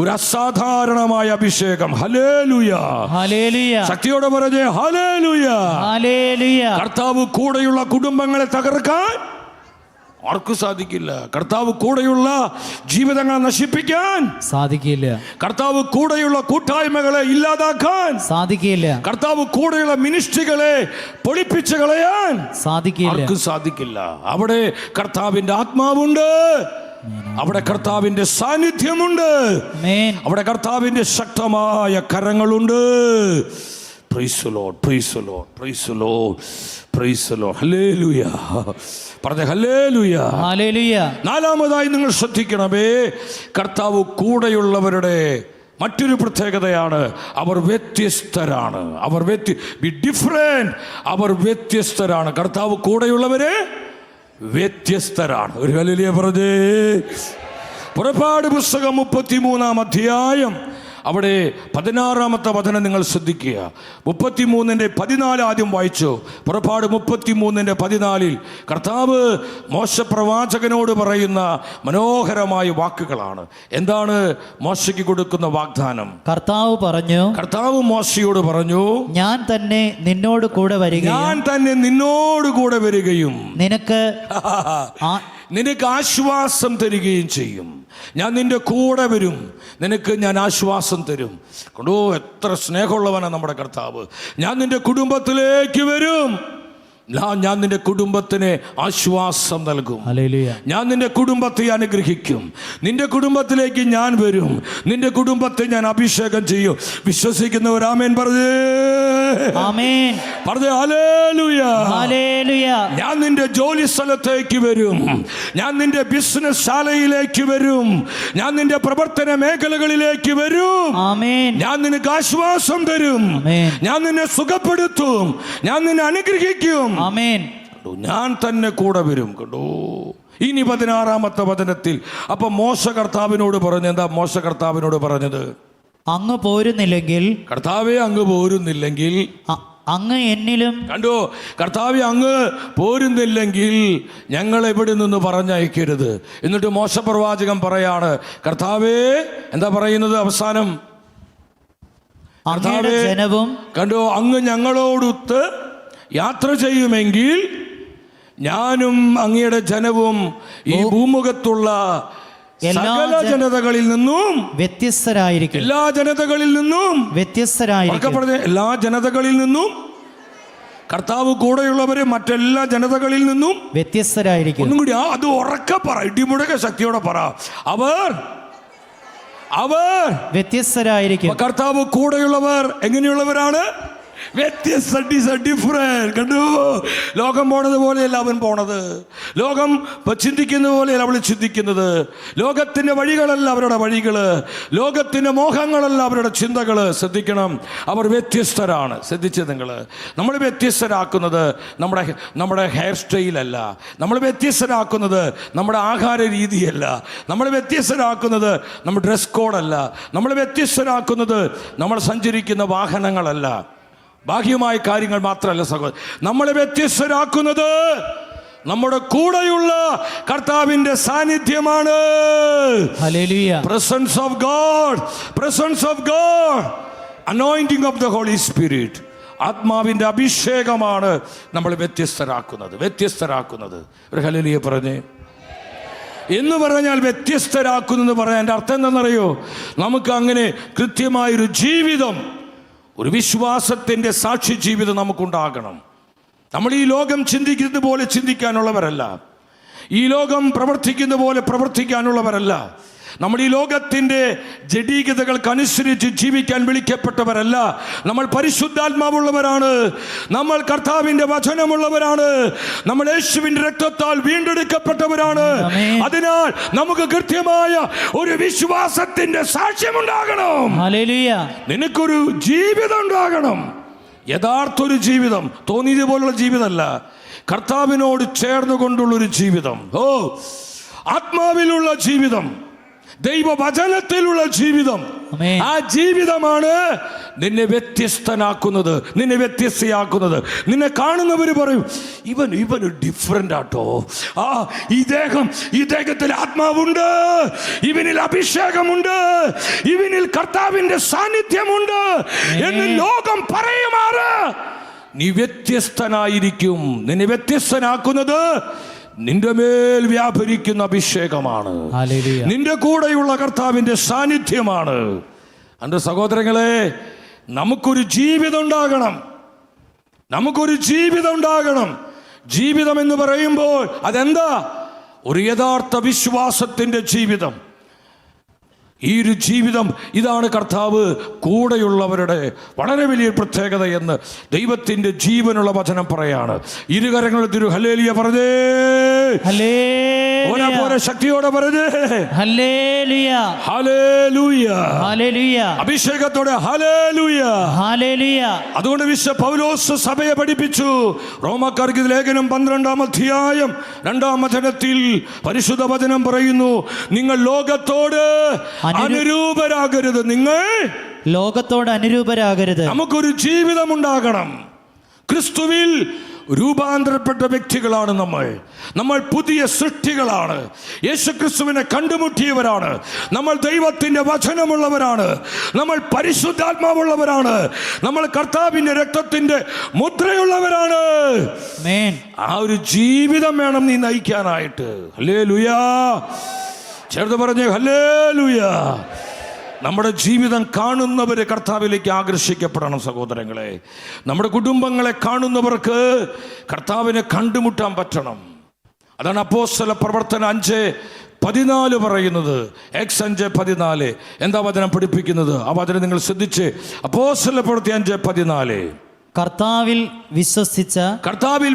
ഒരു അസാധാരണമായ അഭിഷേകം. ഹല്ലേലൂയ. ഹല്ലേലൂയ. ശക്തിയോടെ പറഞ്ഞേ, ഹല്ലേലൂയ. ഹല്ലേലൂയ. കർത്താവ് കൂടെയുള്ള കുടുംബങ്ങളെ തകർക്കാൻ ആർക്കും സാധിക്കില്ല. കർത്താവ് കൂടെയുള്ള ജീവിതങ്ങളെ നശിപ്പിക്കാൻ സാധിക്കില്ല. കർത്താവ് കൂടെയുള്ള കൂട്ടായ്മകളെ ഇല്ലാതാക്കാൻ സാധിക്കില്ല. കർത്താവ് കൂടെയുള്ള മിനിസ്ട്രികളെ പൊളിപ്പിച്ച് കളയാൻ സാധിക്കില്ല, ആർക്കും സാധിക്കില്ല. അവിടെ കർത്താവിന്റെ ആത്മാവുണ്ട്, അവിടെ കർത്താവിന്റെ സാന്നിധ്യമുണ്ട്, അവിടെ കർത്താവിന്റെ ശക്തമായ കരങ്ങളുണ്ട്. Praise the Lord, praise the Lord, praise the Lord, praise the Lord. Hallelujah. പറഞ്ഞേ, ഹല്ലേലൂയ. ഹല്ലേലൂയ. നാലാമതായി നിങ്ങൾ ശ്രദ്ധിക്കണമേ, കർത്താവ് കൂടെയുള്ളവരുടെ മറ്റൊരു പ്രത്യേകതയാണ്, അവർ വ്യത്യസ്തരാണ്. അവർ ഡിഫറെന്റ്, അവർ വ്യത്യസ്തരാണ്. കർത്താവ് കൂടെയുള്ളവരെ വ്യത്യസ്തരാണ്. ഒരു ഹല്ലേലൂയ പറഞ്ഞേ. പുറപ്പാട് പുസ്തകം 33-ാം അധ്യായം, അവിടെ 16-ാമത്തെ വചനം നിങ്ങൾ ശ്രദ്ധിക്കുക. 33-14 ആദ്യം വായിച്ചു. പുറപ്പാട് 33-14 കർത്താവ് മോശ പ്രവാചകനോട് പറയുന്ന മനോഹരമായ വാക്കുകളാണ്. എന്താണ് മോശയ്ക്ക് കൊടുക്കുന്ന വാഗ്ദാനം? കർത്താവ് മോശയോട് പറഞ്ഞു, ഞാൻ തന്നെ നിന്നോട് കൂടെ വരികയും നിനക്ക് ആശ്വാസം തരികയും ചെയ്യും. ഞാൻ നിന്റെ കൂടെ വരും, നിനക്ക് ഞാൻ ആശ്വാസം തരും. കണ്ടോ, എത്ര സ്നേഹമുള്ളവനാണ് നമ്മുടെ കർത്താവ്. ഞാൻ നിന്റെ കുടുംബത്തിലേക്ക് വരും, ഞാൻ നിന്റെ കുടുംബത്തിന് ആശ്വാസം നൽകും. ഞാൻ നിന്റെ കുടുംബത്തെ അനുഗ്രഹിക്കും. നിന്റെ കുടുംബത്തിലേക്ക് ഞാൻ വരും, നിന്റെ കുടുംബത്തെ ഞാൻ അഭിഷേകം ചെയ്യും. വിശ്വസിക്കുന്നവർ ആമേൻ പറഞ്ഞേ. പറഞ്ഞേ, ഹല്ലേലൂയ. ഞാൻ നിന്റെ ജോലി സ്ഥലത്തേക്ക് വരും, ഞാൻ നിന്റെ ബിസിനസ് ശാലയിലേക്ക് വരും, ഞാൻ നിന്റെ പ്രവർത്തന മേഖലകളിലേക്ക് വരും. ഞാൻ നിനക്ക് ആശ്വാസം തരും, ഞാൻ നിന്നെ സുഖപ്പെടുത്തും, ഞാൻ നിന്നെ അനുഗ്രഹിക്കും. ഞാൻ തന്നെ കൂടെ വരും. കണ്ടോ, ഇനി 16-ാമത്തെ വചനത്തിൽ അപ്പൊ മോശ കർത്താവിനോട് പറഞ്ഞു. എന്താ മോശ കർത്താവിനോട് പറഞ്ഞത്? അങ്ങ് പോരുന്നില്ലെങ്കിൽ, കർത്താവെ അങ്ങ് പോരുന്നില്ലെങ്കിൽ, അങ്ങ് എന്നിലും, കണ്ടോ, കർത്താവെ അങ്ങ് പോരുന്നില്ലെങ്കിൽ ഞങ്ങൾ എവിടെ നിന്ന് പറഞ്ഞയക്കരുത്. എന്നിട്ട് മോശ പ്രവാചകൻ പറയാണ്, കർത്താവേ, എന്താ പറയുന്നത് അവസാനം? അങ്ങയുടെ ജനവും, കണ്ടോ, അങ്ങ് ഞങ്ങളോടൊത്ത് യാത്ര ചെയ്യുമെങ്കിൽ ഞാനും അങ്ങയുടെ ജനവും ഈ ഭൂമുഖത്തുള്ള സകല ജനതകളിൽ നിന്നും വ്യത്യസ്തരായിരിക്കും. എല്ലാ ജനതകളിൽ നിന്നും വ്യത്യസ്തരായിരിക്കും. എല്ലാ ജനതകളിൽ നിന്നും കർത്താവ് കൂടെയുള്ളവര് മറ്റെല്ലാ ജനതകളിൽ നിന്നും വ്യത്യസ്തരായിരിക്കും. ഒന്നും കൂടി അത് ഉറക്കെ പറ, ഇടിമുഴക ശക്തിയോടെ പറ. അവർ വ്യത്യസ്തരായിരിക്കും. കർത്താവ് കൂടെയുള്ളവർ എങ്ങനെയുള്ളവരാണ്? വ്യത്യസ്ത ഡിഫറെന്റ്. കണ്ടു, ലോകം പോണത് പോലെയല്ല അവൻ പോണത്. ലോകം ചിന്തിക്കുന്നത് പോലെയല്ല അവൾ ചിന്തിക്കുന്നത്. ലോകത്തിന്റെ വഴികളല്ല അവരുടെ വഴികള്. ലോകത്തിന്റെ മോഹങ്ങളല്ല അവരുടെ ചിന്തകള്. ശ്രദ്ധിക്കണം, അവർ വ്യത്യസ്തരാണ്. ശ്രദ്ധിച്ചത് നിങ്ങൾ? നമ്മൾ വ്യത്യസ്തരാക്കുന്നത് നമ്മുടെ ഹെയർ സ്റ്റൈലല്ല. നമ്മൾ വ്യത്യസ്തരാക്കുന്നത് നമ്മുടെ ആഹാര രീതിയല്ല. നമ്മൾ വ്യത്യസ്തരാക്കുന്നത് നമ്മുടെ ഡ്രസ് കോഡല്ല. നമ്മൾ വ്യത്യസ്തരാക്കുന്നത് നമ്മൾ സഞ്ചരിക്കുന്ന വാഹനങ്ങളല്ല, ബാഹ്യമായ കാര്യങ്ങൾ മാത്രമല്ല സഹോദരൻ. നമ്മളെ വ്യത്യസ്തരാക്കുന്നത് നമ്മുടെ കൂടെയുള്ള കർത്താവിന്റെ സാന്നിധ്യമാണ്. Hallelujah. Presence of God, presence of God, anointing of the Holy Spirit. ആത്മാവിന്റെ അഭിഷേകമാണ് നമ്മൾ വ്യത്യസ്തരാക്കുന്നത്. ഒരു ഹല്ലേലൂയ പറഞ്ഞേ. എന്ന് പറഞ്ഞാൽ വ്യത്യസ്തരാക്കുന്നു പറയാൻ എൻ്റെ അർത്ഥം എന്താണെന്നറിയോ? നമുക്ക് അങ്ങനെ കൃത്യമായൊരു ജീവിതം, ഒരു വിശ്വാസത്തിൻ്റെ സാക്ഷി ജീവിതം നമുക്കുണ്ടാകണം. നമ്മൾ ഈ ലോകം ചിന്തിക്കുന്നത് പോലെ ചിന്തിക്കാനുള്ളവരല്ല. ഈ ലോകം പ്രവർത്തിക്കുന്ന പോലെ പ്രവർത്തിക്കാനുള്ളവരല്ല. നമ്മൾ ഈ ലോകത്തിൻ്റെ ജഡീകതകൾക്കനുസരിച്ച് ജീവിക്കാൻ വിളിക്കപ്പെട്ടവരല്ല. നമ്മൾ പരിശുദ്ധാത്മാവുള്ളവരാണ്. നമ്മൾ കർത്താവിൻ്റെ വചനമുള്ളവരാണ്. നമ്മൾ യേശുവിൻ്റെ രക്തത്താൽ വീണ്ടെടുക്കപ്പെട്ടവരാണ്. അതിനാൽ നമുക്ക് കൃത്യമായ ഒരു വിശ്വാസത്തിൻ്റെ സാക്ഷ്യമുണ്ടാകണം. നിനക്കൊരു ജീവിതം ഉണ്ടാകണം. യഥാർത്ഥ ഒരു ജീവിതം, തോന്നിയത് പോലുള്ള ജീവിതമല്ല, കർത്താവിനോട് ചേർന്നുകൊണ്ടുള്ളൊരു ജീവിതം. ആത്മാവിലുള്ള ജീവിതം, ദൈവവചനത്തിലുള്ള ജീവിതം. ആ ജീവിതമാണ് നിന്നെ വ്യത്യസ്തനാക്കുന്നത്, നിന്നെ വ്യത്യസ്തയാക്കുന്നത്. നിന്നെ കാണുന്നവർ പറയും, ഇവന് ഡിഫറെന്റ് ആട്ടോ. ഇദ്ദേഹത്തിൽ ആത്മാവുണ്ട്, ഇവനിൽ അഭിഷേകമുണ്ട്, ഇവനിൽ കർത്താവിന്റെ സാന്നിധ്യമുണ്ട് എന്ന് ലോകം പറയുമാറ്. നീ വ്യത്യസ്തനായിരിക്കും. നിന്നെ വ്യത്യസ്തനാക്കുന്നത് നിന്റെ മേൽ വ്യാപരിക്കുന്ന അഭിഷേകമാണ്. നിന്റെ കൂടെയുള്ള കർത്താവിന്റെ സാന്നിധ്യമാണ്. എൻ്റെ സഹോദരങ്ങളെ, നമുക്കൊരു ജീവിതം ഉണ്ടാകണം. ജീവിതം എന്ന് പറയുമ്പോൾ അതെന്താ? ഒരു യഥാർത്ഥ വിശ്വാസത്തിന്റെ ജീവിതം. ഈ ഒരു ജീവിതം, ഇതാണ് കർത്താവ് കൂടെയുള്ളവരുടെ വളരെ വലിയ പ്രത്യേകത എന്ന് ദൈവത്തിന്റെ ജീവനുള്ള വചനം പറയാണ്. ഇരുകരങ്ങളിൽ തിരു ഹല്ലേലൂയ പറഞ്ഞേ. ശക്തിയോടെ പറഞ്ഞേ ഹല്ലേലൂയ, ഹല്ലേലൂയ, ഹല്ലേലൂയ. അഭിഷേകത്തോടെ ഹല്ലേലൂയ, ഹല്ലേലൂയ. അതുകൊണ്ട് വിശുദ്ധ പൗലോസ് സഭയെ പഠിപ്പിച്ചു. റോമക്കാർക്ക് ലേഖനം 12-ാം അധ്യായം 2-ാം വചനത്തിൽ പരിശുദ്ധ വചനം പറയുന്നു, നിങ്ങൾ ലോകത്തോട് അനുരൂപരാകരുത്. നിങ്ങൾ ലോകത്തോട് അനുരൂപരാകരുത്. നമുക്കൊരു ജീവിതം ഉണ്ടാകണം. ക്രിസ്തുവിൽ രൂപാന്തരപ്പെട്ട വ്യക്തികളാണ് നമ്മൾ പുതിയ സൃഷ്ടികളാണ്. യേശുക്രിസ്തുവിനെ കണ്ടുമുട്ടിയവരാണ്. നമ്മൾ ദൈവത്തിന്റെ വചനമുള്ളവരാണ്. നമ്മൾ പരിശുദ്ധാത്മാവുള്ളവരാണ്. നമ്മൾ കർത്താവിന്റെ രക്തത്തിന്റെ മുദ്രയുള്ളവരാണ്. ആ ഒരു ജീവിതം വേണം നീ നയിക്കാനായിട്ട്. ഹല്ലേലൂയ. ചേർത്ത് പറഞ്ഞേ ഹല്ലേലൂയ. നമ്മുടെ ജീവിതം കാണുന്നവര് കർത്താവിലേക്ക് ആകർഷിക്കപ്പെടണം സഹോദരങ്ങളെ. നമ്മുടെ കുടുംബങ്ങളെ കാണുന്നവർക്ക് കർത്താവിനെ കണ്ടുമുട്ടാൻ പറ്റണം. അതാണ് അപ്പോസ്തല പ്രവർത്തനം 5:14 പറയുന്നത്. Acts 5:14 എന്താ വചനം പഠിപ്പിക്കുന്നത്? ആ വചനം നിങ്ങൾ ശ്രദ്ധിച്ച്. അപ്പോസ്തല പ്രവൃത്തി 5:14. കർത്താവിൽ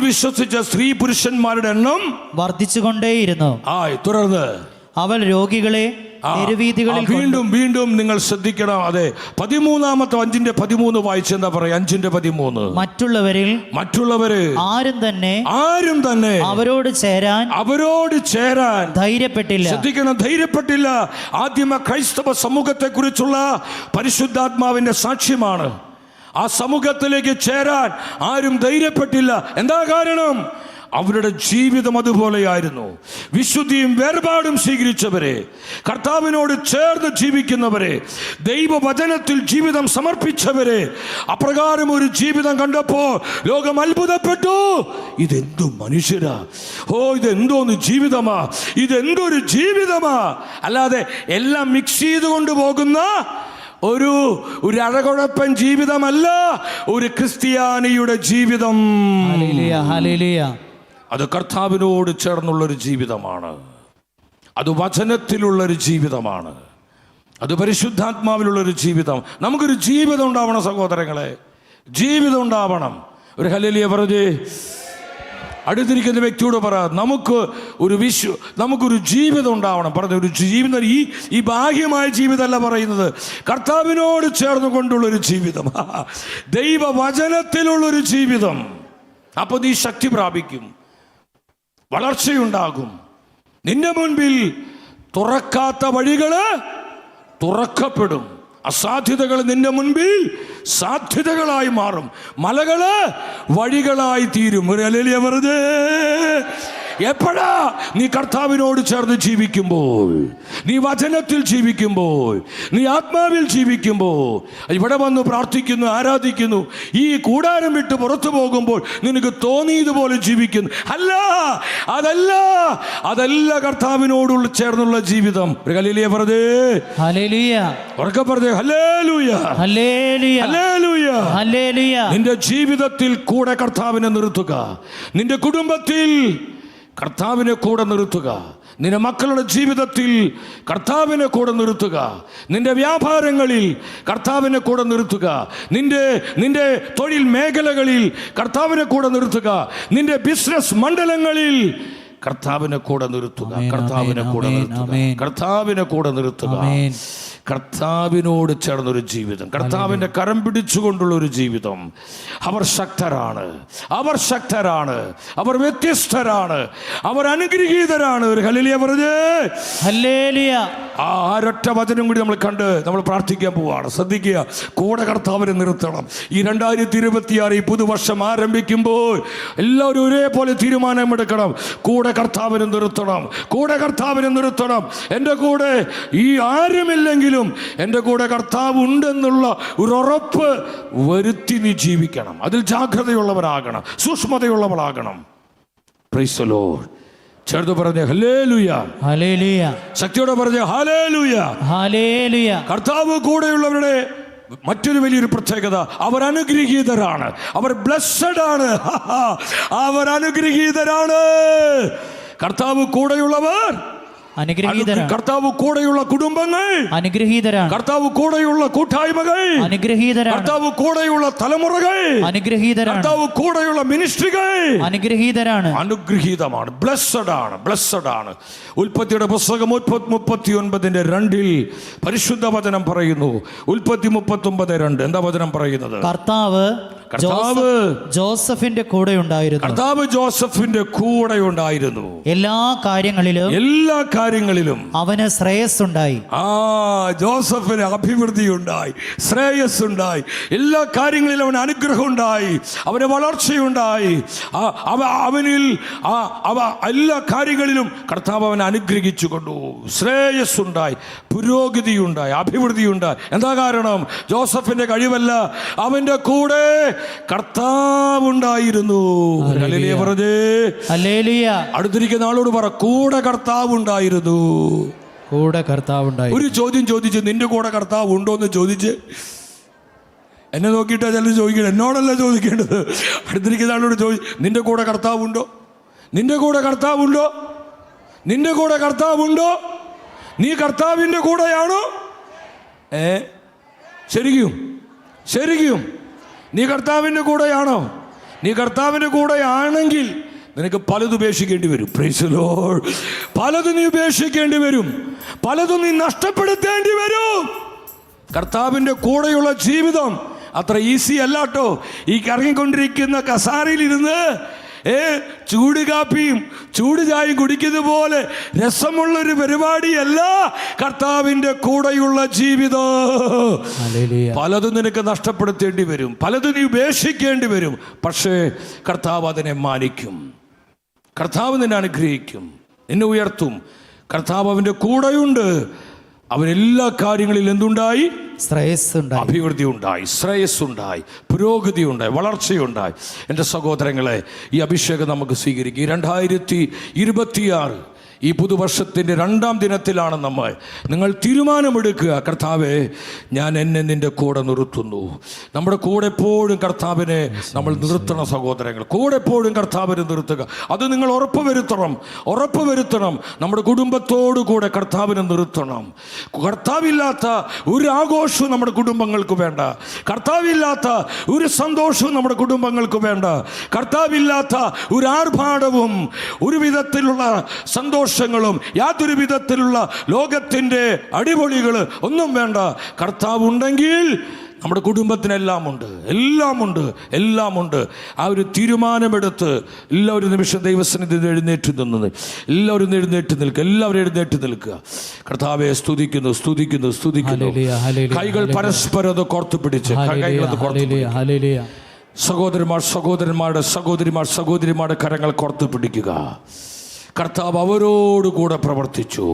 വിശ്വസിച്ച സ്ത്രീ പുരുഷന്മാരുടെ എണ്ണം വർദ്ധിച്ചുകൊണ്ടേയിരുന്നു. തുടർന്ന് അവൾ രോഗികളെ തെരുവീഥികളിൽ വീണ്ടും നിങ്ങൾ ശ്രദ്ധിക്കണം. അതെ, 13-ാമത്തെ 5:13 വായിച്ച് എന്താ പറയാ? 5:13 മറ്റുള്ളവര് ആരും തന്നെ അവരോട് ചേരാൻ ധൈര്യപ്പെട്ടില്ല. ശ്രദ്ധിക്കണം, ധൈര്യപ്പെട്ടില്ല. ആദ്യമ ക്രൈസ്തവ സമൂഹത്തെ കുറിച്ചുള്ള പരിശുദ്ധാത്മാവിന്റെ സാക്ഷ്യമാണ്. ആ സമൂഹത്തിലേക്ക് ചേരാൻ ആരും ധൈര്യപ്പെട്ടില്ല. എന്താ കാരണം? അവരുടെ ജീവിതം അതുപോലെയായിരുന്നു. വിശുദ്ധിയും വേർപാടും സ്വീകരിച്ചവരെ, കർത്താവിനോട് ചേർന്ന് ജീവിക്കുന്നവരെ, ദൈവവചനത്തിൽ ജീവിതം സമർപ്പിച്ചവരെ, അപ്രകാരം ഒരു ജീവിതം കണ്ടപ്പോൾ ലോകം അത്ഭുതപ്പെട്ടു. ഇതെന്തു മനുഷ്യരാ! ഇതെന്തോന്ന് ജീവിതമാ! ഇതെന്തൊരു ജീവിതമാ! അല്ലാതെ എല്ലാം മിക്സ് ചെയ്തുകൊണ്ട് പോകുന്ന ഒരു അഴകുഴപ്പൻ ജീവിതമല്ല ഒരു ക്രിസ്ത്യാനിയുടെ ജീവിതം. അത് കർത്താവിനോട് ചേർന്നുള്ളൊരു ജീവിതമാണ്. അത് വചനത്തിലുള്ളൊരു ജീവിതമാണ്. അത് പരിശുദ്ധാത്മാവിലുള്ളൊരു ജീവിതം. നമുക്കൊരു ജീവിതം ഉണ്ടാവണം സഹോദരങ്ങളെ. ജീവിതം ഉണ്ടാവണം. ഒരു ഹല്ലേലൂയ പറഞ്ഞേ. അടുത്തിരിക്കുന്ന വ്യക്തിയോട് പറ, നമുക്കൊരു ജീവിതം ഉണ്ടാവണം. പറഞ്ഞ ഒരു ജീവിതം, ഈ ബാഹ്യമായ ജീവിതമല്ല പറയുന്നത്, കർത്താവിനോട് ചേർന്ന് കൊണ്ടുള്ളൊരു ജീവിതം, ദൈവവചനത്തിലുള്ളൊരു ജീവിതം. അപ്പോൾ നീ ശക്തി പ്രാപിക്കും, വളർച്ചയുണ്ടാകും. നിന്റെ മുൻപിൽ തുറക്കാത്ത വഴികള് തുറക്കപ്പെടും. അസാധ്യതകൾ നിന്റെ മുൻപിൽ സാധ്യതകളായി മാറും. മലകള് വഴികളായി തീരും. ഒരു ഹല്ലേലൂയ വെറുതെ. എപ്പോഴാ? നീ കർത്താവിനോട് ചേർന്ന് ജീവിക്കുമ്പോൾ, നീ വചനത്തിൽ ജീവിക്കുമ്പോൾ, നീ ആത്മാവിൽ ജീവിക്കുമ്പോൾ. ഇവിടെ വന്ന് പ്രാർത്ഥിക്കുന്നു, ആരാധിക്കുന്നു, ഈ കൂടാരം വിട്ട് പുറത്തു പോകുമ്പോൾ നിനക്ക് തോന്നിയതുപോലെ ജീവിക്കുന്നു. അതല്ല കർത്താവിനോടുള്ള ചേർന്നുള്ള ജീവിതം. ഒരു ഹല്ലേലൂയ പറഞ്ഞേ. ഹല്ലേലൂയ. ഉറക്കെ പറഞ്ഞേ ഹല്ലേലൂയ. ഹല്ലേലൂയ. ഹല്ലേലൂയ. ഹല്ലേലൂയ. നിന്റെ ജീവിതത്തിൽ കൂടെ കർത്താവിനെ നിർത്തുക. നിന്റെ കുടുംബത്തിൽ കർത്താവിനെ കൂടെ നിർത്തുക. നിന്റെ മക്കളുടെ ജീവിതത്തിൽ കർത്താവിനെ കൂടെ നിർത്തുക. നിന്റെ വ്യാപാരങ്ങളിൽ കർത്താവിനെ കൂടെ നിർത്തുക. നിന്റെ തൊഴിൽ മേഖലകളിൽ കർത്താവിനെ കൂടെ നിർത്തുക. നിന്റെ ബിസിനസ് മണ്ഡലങ്ങളിൽ കർത്താവിനെ കൂടെ നിർത്തുക. കർത്താവിനെ കൂടെ നിർത്തുക. കർത്താവിനെ കൂടെ നിർത്തുക. കർത്താവിനോട് ചേർന്നൊരു ജീവിതം, കർത്താവിൻ്റെ കരം പിടിച്ചുകൊണ്ടുള്ള ഒരു ജീവിതം. അവർ ശക്തരാണ്, അവർ വ്യത്യസ്തരാണ്, അവർ അനുഗ്രഹീതരാണ്. ഒരു ഹല്ലേലൂയ പറഞ്ഞേ. ഹല്ലേലൂയ. ഒരൊറ്റ വചനം കൂടി നമ്മൾ പ്രാർത്ഥിക്കാൻ പോവാണ്. ശ്രദ്ധിക്കുക, കൂടെ കർത്താവിനെ നിർത്തണം. ഈ 2026 ഈ പുതുവർഷം ആരംഭിക്കുമ്പോൾ എല്ലാവരും ഒരേപോലെ തീരുമാനമെടുക്കണം. കൂടെ കർത്താവിനെ നിർത്തണം, കൂടെ കർത്താവിനെ നിർത്തണം. എൻ്റെ കൂടെ ഈ ആരുമില്ലെങ്കിലും എൻ്റെ കൂടെ കർത്താവ് ഉണ്ടെന്നുള്ള ഒരു ഉറപ്പ് വരുത്തി നീ ജീവിക്കണം. അതിൽ ജാഗ്രതയുള്ളവരാകണം, സൂക്ഷ്മതയുള്ളവരാകണം. Praise the Lord. ചേർത്ത് പറഞ്ഞേ ഹല്ലേലൂയ. ഹല്ലേലൂയ. ശക്തിയോടെ പറഞ്ഞേ ഹല്ലേലൂയ. ഹല്ലേലൂയ. കർത്താവ് കൂടെയുള്ളവരുടെ മറ്റൊരു വലിയൊരു പ്രത്യേകത, അവർ അനുഗ്രഹീതരാണ്, അവർ ബ്ലെസ്സഡ് ആണ്, അവർ അനുഗ്രഹീതരാണ്. കർത്താവ് കൂടെയുള്ളവർ അനുഗ്രഹീതരാണ്. കർത്താവ് കൂടെയുള്ള കുടുംബങ്ങൾ അനുഗ്രഹീതരാണ്. കർത്താവ് കൂടെയുള്ള കൂട്ടായ്മകൾ അനുഗ്രഹീതരാണ്. കർത്താവ് കൂടെയുള്ള തലമുറകൾ അനുഗ്രഹീതരാണ്. കർത്താവ് കൂടെയുള്ള മിനിസ്ട്രികൾ അനുഗ്രഹീതരാണ്, അനുഗ്രഹീതമാണ്, ബ്ലെസ്സഡ് ആണ്. ഉൽപ്പത്തിയുടെ പുസ്തകം 39:2 പരിശുദ്ധ വചനം പറയുന്നു. ഉൽപ്പത്തി 39:2 എന്താ വചനം പറയുന്നത്? കർത്താവ് ജോസഫിന്റെ കൂടെ ഉണ്ടായിരുന്നു. കർത്താവ് ജോസഫിന്റെ കൂടെ ഉണ്ടായിരുന്നു. എല്ലാ കാര്യങ്ങളിലും അവന് ശ്രേയസ്സുണ്ടായി. ജോസഫിന് അഭിവൃദ്ധി ഉണ്ടായി, ശ്രേയസ്സുണ്ടായി. എല്ലാ കാര്യങ്ങളിലും അവന് അനുഗ്രഹം ഉണ്ടായി, അവന് വളർച്ചയുണ്ടായി. അവനിൽ എല്ലാ കാര്യങ്ങളിലും കർത്താവ് അവനെ അനുഗ്രഹിച്ചു കൊണ്ടു. ശ്രേയസ്സുണ്ടായി, പുരോഗതിയുണ്ടായി, അഭിവൃദ്ധിയുണ്ടായി. എന്താ കാരണം? ജോസഫിന്റെ കഴിവല്ല, അവന്റെ കൂടെ കർത്താവ് ഉണ്ടായിരുന്നു. ഹല്ലേലൂയ പറഞ്ഞേ. ഹല്ലേലൂയ. അടുത്തിരിക്കുന്ന ആളോട് പറ, കൂടെ കർത്താവ് ഉണ്ടായിരുന്നു. കൂടെ കർത്താവ് ഉണ്ടായി. ഒരു ചോദ്യം ചോദിച്ച്, നിന്റെ കൂടെ കർത്താവ് ഉണ്ടോ എന്ന് ചോദിച്ച്. എന്നെ നോക്കിയിട്ടാ ചിലർ ചോദിക്കണം, എന്നോടല്ല ചോദിക്കേണ്ടത്. അടുത്തിരിക്കുന്ന ആളോട് നിന്റെ കൂടെ കർത്താവുണ്ടോ? നിന്റെ കൂടെ കർത്താവുണ്ടോ? നിന്റെ കൂടെ കർത്താവുണ്ടോ? നീ കർത്താവിൻ്റെ കൂടെയാണോ? ശരിക്കും നീ കർത്താവിൻ്റെ കൂടെയാണോ? നീ കർത്താവിൻ്റെ കൂടെയാണെങ്കിൽ നിനക്ക് പലതും ഉപേക്ഷിക്കേണ്ടി വരും. Price the Lord. പലതും നീ ഉപേക്ഷിക്കേണ്ടി വരും, പലതും നീ നഷ്ടപ്പെടുത്തേണ്ടി വരും. കർത്താവിൻ്റെ കൂടെയുള്ള ജീവിതം അത്ര ഈസി അല്ലാട്ടോ. ഈ കറങ്ങിക്കൊണ്ടിരിക്കുന്ന കസാരയിലിരുന്ന് ചൂട് കാപ്പിയും ചൂട് ചായയും കുടിക്കുന്ന പോലെ രസമുള്ളൊരു പരിപാടിയല്ല കർത്താവിൻ്റെ കൂടെയുള്ള ജീവിതം. പലതും നിനക്ക് നഷ്ടപ്പെടുത്തേണ്ടി വരും, പലതും നീ ഉപേക്ഷിക്കേണ്ടി വരും. പക്ഷേ കർത്താവ് അതിനെ മാനിക്കും. കർത്താവ് നിന്നെ അനുഗ്രഹിക്കും, നിന്നെ ഉയർത്തും. കർത്താവ് അവൻ്റെ കൂടെയുണ്ട്. അവനെല്ലാ കാര്യങ്ങളിലും എന്തുണ്ടായി? ശ്രേയസ്സുണ്ടായി, അഭിവൃദ്ധി ഉണ്ടായി, ശ്രേയസ്സുണ്ടായി, പുരോഗതി ഉണ്ടായി, വളർച്ചയുണ്ടായി. എൻ്റെ സഹോദരങ്ങളെ, ഈ അഭിഷേകം നമുക്ക് സ്വീകരിക്കും. 2026 ഈ പുതുവർഷത്തിൻ്റെ 2-ാം ദിനത്തിലാണ് നിങ്ങൾ തീരുമാനമെടുക്കുക, കർത്താവേ ഞാൻ എന്നെ നിൻ്റെ കൂടെ നിർത്തുന്നു. നമ്മുടെ കൂടെ എപ്പോഴും കർത്താവിനെ നമ്മൾ നിർത്തണം സഹോദരങ്ങൾ, കൂടെ എപ്പോഴും കർത്താവിനെ നിർത്തുക. അത് നിങ്ങൾ ഉറപ്പ് വരുത്തണം. നമ്മുടെ കുടുംബത്തോടു കൂടെ കർത്താവിനെ നിർത്തണം. കർത്താവില്ലാത്ത ഒരു ആഘോഷവും നമ്മുടെ കുടുംബങ്ങൾക്ക് വേണ്ട. കർത്താവില്ലാത്ത ഒരു സന്തോഷവും നമ്മുടെ കുടുംബങ്ങൾക്ക് വേണ്ട. കർത്താവില്ലാത്ത ഒരു ആർഭാടവും ഒരു വിധത്തിലുള്ള സന്തോഷങ്ങളും യാതൊരു വിധത്തിലുള്ള ലോകത്തിൻ്റെ അടിപൊളികൾ ഒന്നും വേണ്ട. കർത്താവ് ഉണ്ടെങ്കിൽ നമ്മുടെ കുടുംബത്തിനെല്ലാം ഉണ്ട്. ആ ഒരു തീരുമാനമെടുത്ത് എല്ലാവരും നിമിഷം ദൈവസന്നിധിയിൽ എഴുന്നേറ്റ് നിന്നത്, എല്ലാവരും എഴുന്നേറ്റ് നിൽക്കുക. കർത്താവെ സ്തുതിക്കുന്നു. കൈകൾ പരസ്പരം കോർത്തു പിടിച്ച് സഹോദരിമാരുടെ കരങ്ങൾ കോർത്തു പിടിക്കുക. കർത്താവ് അവരോടുകൂടെ പ്രവർത്തിച്ചു.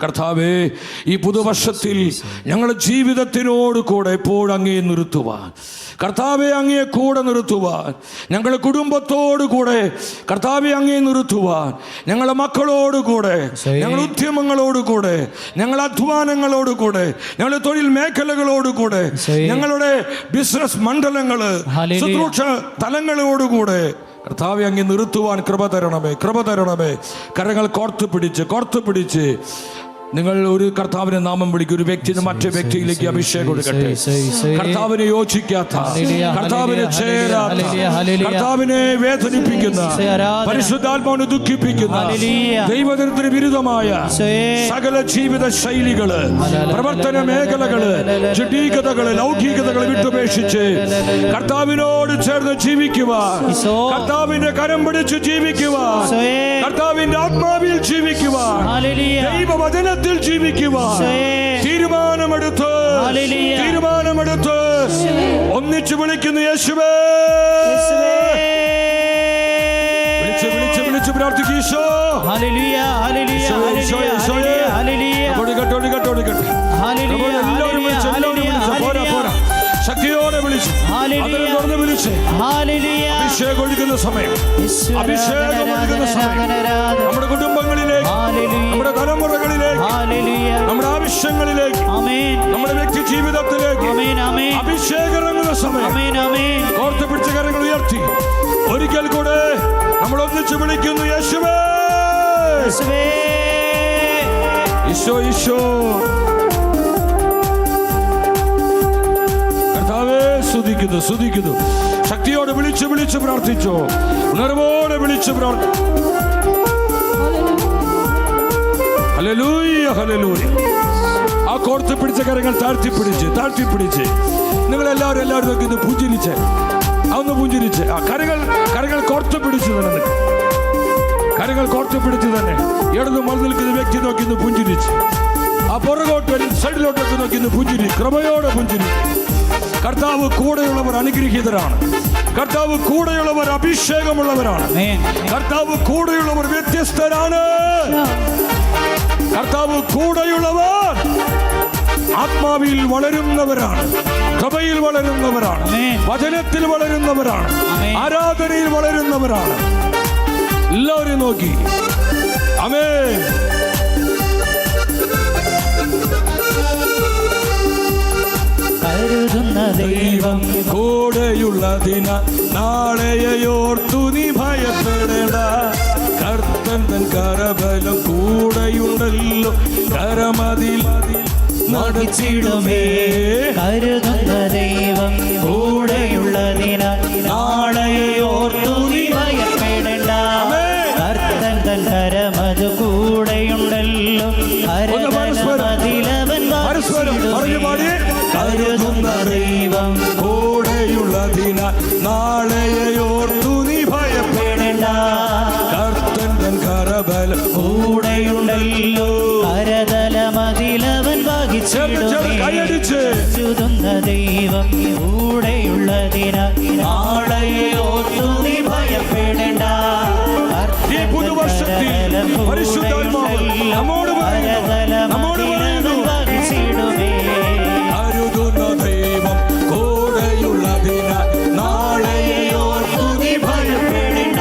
കർത്താവേ, ഈ പുതുവർഷത്തിൽ ഞങ്ങളുടെ ജീവിതത്തിനോട് കൂടെ എപ്പോഴും അങ്ങേ നിർത്തുവാൻ, കർത്താവെ അങ്ങയെ കൂടെ നിർത്തുവാൻ, ഞങ്ങളുടെ കുടുംബത്തോടു കൂടെ കർത്താവെ അങ്ങയെ നിർത്തുവാൻ, ഞങ്ങളുടെ മക്കളോടുകൂടെ, ഞങ്ങളുടെ ഉദ്യമങ്ങളോടുകൂടെ, ഞങ്ങളുടെ അധ്വാനങ്ങളോടുകൂടെ, ഞങ്ങളുടെ തൊഴിൽ മേഖലകളോടുകൂടെ, ഞങ്ങളുടെ ബിസിനസ് മണ്ഡലങ്ങള്, ശുശ്രൂഷ തലങ്ങളോടുകൂടെ കർത്താവെ അങ്ങ് നിർത്തുവാൻ കൃപ തരണമേ. കരങ്ങൾ കോർത്തു പിടിച്ച് നിങ്ങൾ ഒരു കർത്താവിനെ നാമം വിളിക്കും. ഒരു വ്യക്തി മറ്റേ വ്യക്തിയിലേക്ക് അഭിഷേകം കൊടുക്കട്ടെ. കർത്താവിനെ യോജിക്കാത്ത, കർത്താവിനെ ചേരാത്ത, കർത്താവിനെ വേദനിപ്പിക്കുന്ന, പരിശുദ്ധാത്മാവിനെ ദുഃഖിപ്പിക്കുന്ന, ദൈവത്തിന് വിരുദ്ധമായ സകല ജീവിത ശൈലികള്, പ്രവർത്തന മേഖലകള്, ജഡീകതകള്, ലൗകികതകള് വിട്ടുപേക്ഷിച്ച് കർത്താവിനോട് ചേർന്ന് ജീവിക്കുവാൻ, കർത്താവിന്റെ കരം പിടിച്ച് ജീവിക്കുവാൻ, കർത്താവിന്റെ ആത്മാവിൽ ജീവിക്കുവാൻ, ദൈവവചനത്തിൽ ജീവിക്കുവാൻ തീരുമാനമെടുത്ത് ഒന്നിച്ചു വിളിക്കുന്നു യേശുവേ. വിളിച്ച് പ്രാർത്ഥിക്കൂ. ഈശോ ശക്തിയോടെ വിളിച്ച് അഭിഷേകം ഒഴുകുന്ന സമയം, നമ്മുടെ കുടുംബങ്ങളിലേക്ക്, നമ്മുടെ തലമുറകളിലേക്ക്, നമ്മുടെ ആവശ്യങ്ങളിലേക്ക്, നമ്മുടെ വ്യക്തി ജീവിതത്തിലേക്ക് അഭിഷേകം ഇറങ്ങുന്ന സമയം. കോർത്ത് പിടിച്ച കരങ്ങൾ ഉയർത്തി ഒരിക്കൽ കൂടെ നമ്മൾ ഒന്നിച്ച് വിളിക്കുന്നു യേശുവേ. ഈശോ കർത്താവേ, സ്തുതിക്കുന്നു. ശക്തിയോടെ വിളിച്ച് പ്രാർത്ഥിച്ചോ, ഉണർവോടെ വിളിച്ച് പ്രാർത്ഥിച്ചു. ഹല്ലേലൂയ. ആ കോർത്ത് പിടിച്ച കരങ്ങൾ താഴ്ത്തിപ്പിടിച്ച് നിങ്ങളെല്ലാവരും നോക്കി പുഞ്ചിരിച്ച് ആ കരങ്ങൾ കോർത്ത് പിടിച്ച് തന്നെ ഇടന്ന് മറന്നു നിൽക്കുന്ന വ്യക്തി നോക്കി പുഞ്ചിരിച്ച്, ആ പുറകോട്ട് സൈഡിലോട്ടൊക്കെ നോക്കി പുഞ്ചിരി, കൃപയോടെ പുഞ്ചിരി. കർത്താവ് കൂടെയുള്ളവർ അനുഗ്രഹീതരാണ്. കർത്താവ് കൂടെയുള്ളവർ അഭിഷേകമുള്ളവരാണ്. കർത്താവ് കൂടെയുള്ളവർ വ്യത്യസ്തരാണ്. കർത്താവ് കൂടെയുള്ളവർ ആത്മാവിൽ വളരുന്നവരാണ്, കൃപയിൽ വളരുന്നവരാണ്, വചനത്തിൽ വളരുന്നവരാണ്, ആരാധനയിൽ വളരുന്നവരാണ്. എല്ലാവരും നോക്കി ആമേൻ. ദൈവം കൂടെയുള്ളതിന നാളെയോർത്തു നീ ഭയപ്പെടേണ്ട. കർത്തൻ തൻ കരബലം കൂടെയുണ്ടല്ലോ, കരമതിൽ നടച്ചിടുമേ. കരുതുന്ന ദൈവം കൂടെയുള്ളതിന നാളെയോർത്തു നീ ഭയപ്പെടേണ്ട. കർത്തൻ തൻ കരമത് കൂടെയുണ്ടല്ലോ, കരമതിലവൻ കരുതുന്ന ദൈവം കൂടെയുള്ളതിന നാളെയോർത്തു നീ ഭയപ്പെടേണ്ട. കർത്തൻ തൻ കരബലം കൂടെയുണ്ടല്ലോ, കരതലമതിലവൻ വഹിച്ചിടുന്ന ദൈവം കൂടെയുള്ളതിന നാളെയോർത്തു നീ ഭയപ്പെടേണ്ട. ഈ പുതുവർഷത്തിൽ പരിശുദ്ധാത്മാവ് നമ്മോട് പറയുന്നു, കരുതുന്ന ദൈവം കൂടെയുള്ളതിന നാളെയോർത്തു നീ ഭയപ്പെടേണ്ട.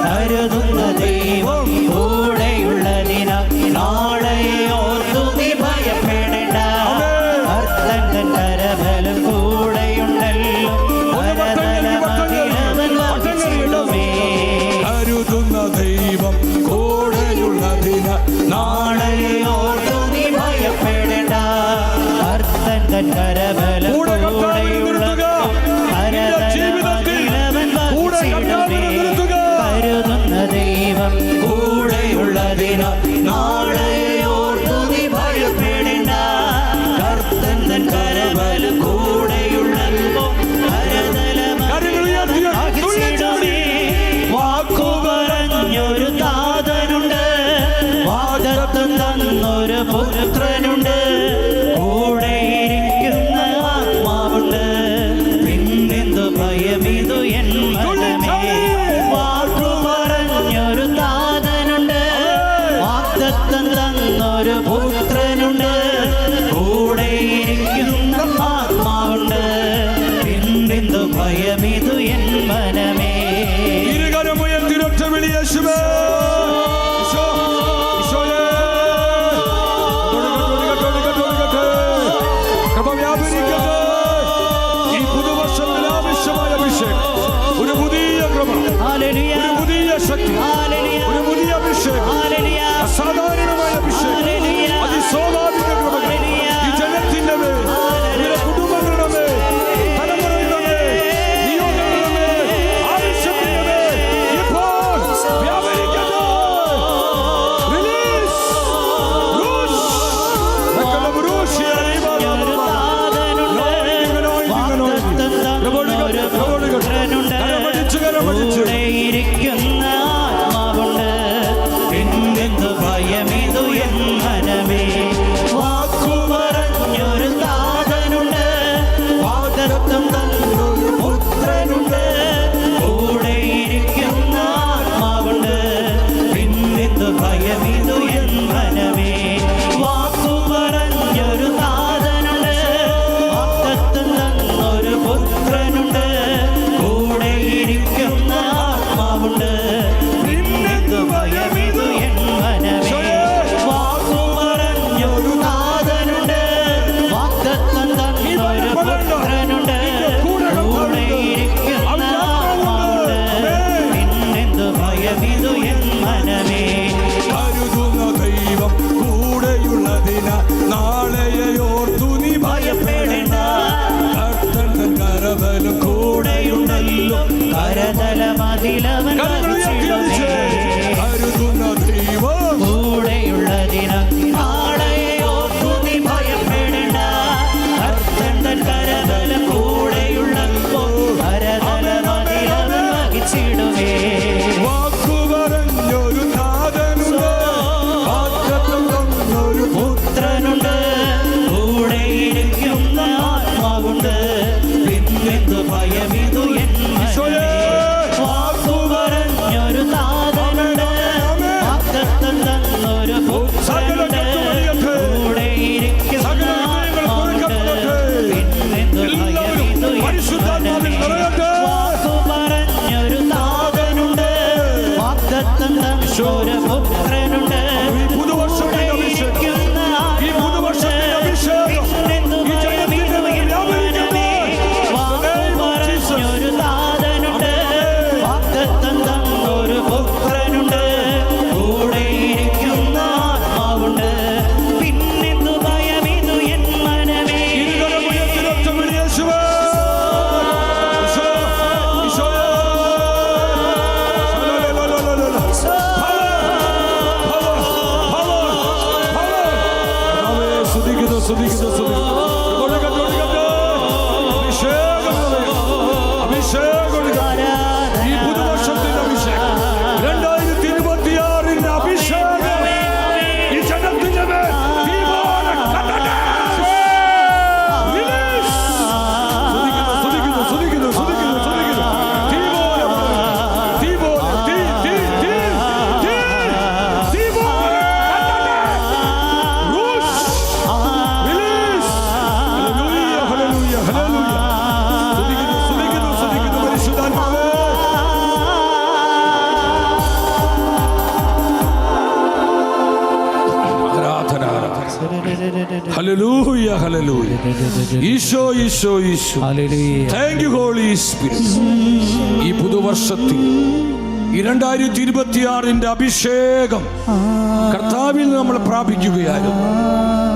കരുതുന്ന ദൈവം കൂടെയുള്ളതിനാൽ നാളെ ഓർത്തു നീ ഭയപ്പെടേണ്ട. കർത്തൻ കരബലം കൂടെയുണ്ടല്ലോ, കരുതുന്ന ദൈവം കൂടെയുള്ളതിനാൽ നാളെ ഓർത്തു നീ ഭയപ്പെടേണ്ട. കർത്തൻ കരബലം കരുതുന്ന ദൈവം കൂടെയുള്ളതിനാൽ നാളെ ഓർത്തു നീ ഭയപ്പെടേണ്ട. കർത്തൻ കരബലം കൂടെയുള്ളല്ലോ, വാക്കു പറഞ്ഞൊരു താതനുണ്ട്, വാഗ്ദത്തം തന്നൊരു പുത്രനുണ്ട്, കൂടെയിരിക്കുന്ന ആത്മാവുണ്ട്, പിന്നെന്തു ഭയമിതു എൻ മനമേ. വാക്കു പറഞ്ഞൊരു താതനുണ്ട്, വാഗ്ദത്തം തന്നൊരു പുത്രനുണ്ട്, കൂടെയിരിക്കുന്ന ആത്മാവുണ്ട്, പിന്നെന്തു ഭയമിതു എൻ മനമേ. ഇരുകരമുയർത്തിരൊറ്റ വിളി യേശുവേ. ഈ പുതുവർഷത്തിൽ ആവശ്യമായ അഭിഷേകം, ഒരു പുതിയ കൃപ, ഒരു പുതിയ ശക്തി, ഒരു പുതിയ അഭിഷേകം, അസാധാരണമായ അഭിഷേകം, അതിസ്വാഭാവിക കൃപകൾ ഈ ജനത്തിന്റെ മേൽ, ഇവരുടെ കുടുംബങ്ങളുടെ മേൽ, തലമുറയുടെ മേൽ, നിയോഗങ്ങളുടെ മേൽ, ആവശ്യത്തിന്റെ മേൽ ഇപ്പോൾ വ്യാപരിക്കട്ടെ. റിലീസ് കൂടെയിരിക്കുന്ന ആത്മാവുണ്ട്, പിന്നെന്തു ഭയമിതു എൻ മനമേ. വാക്കു പറഞ്ഞൊരു താതനുണ്ട്, വാഗ്ദത്തം തന്നൊരു പുത്രനുണ്ട്, കൂടെയിരിക്കുന്ന ആത്മാവുണ്ട്, പിന്നെന്തു ഭയമിതു എൻ മനമേ. വാക്കു പറഞ്ഞൊരു താതനുണ്ട്, വാഗ്ദത്തം തന്നൊരു പുത്രനുണ്ട്, കൂടെയിരിക്കുന്ന hallelujah hallelujah. Isho Isho Isho. Thank you Holy Spirit. ഈ പുതുവർഷത്തിൽ 2026 അഭിഷേകം കർത്താവിൽ നിന്ന് നമ്മൾ പ്രാപിക്കുകയായിരുന്നു.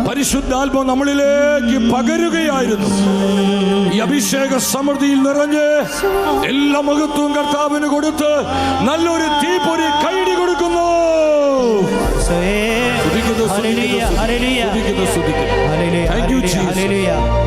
പരിശുദ്ധാത്മാവ് നമ്മളിലേക്ക് പകരുകയായിരുന്നു. ഈ അഭിഷേക സമൃദ്ധിയിൽ നിറഞ്ഞ് എല്ലാ മഹത്വവും കർത്താവിന് കൊടുത്ത് നല്ലൊരു തീപ്പൊരി കൈയടി കൊടുക്കുന്നു. Thank you Jesus.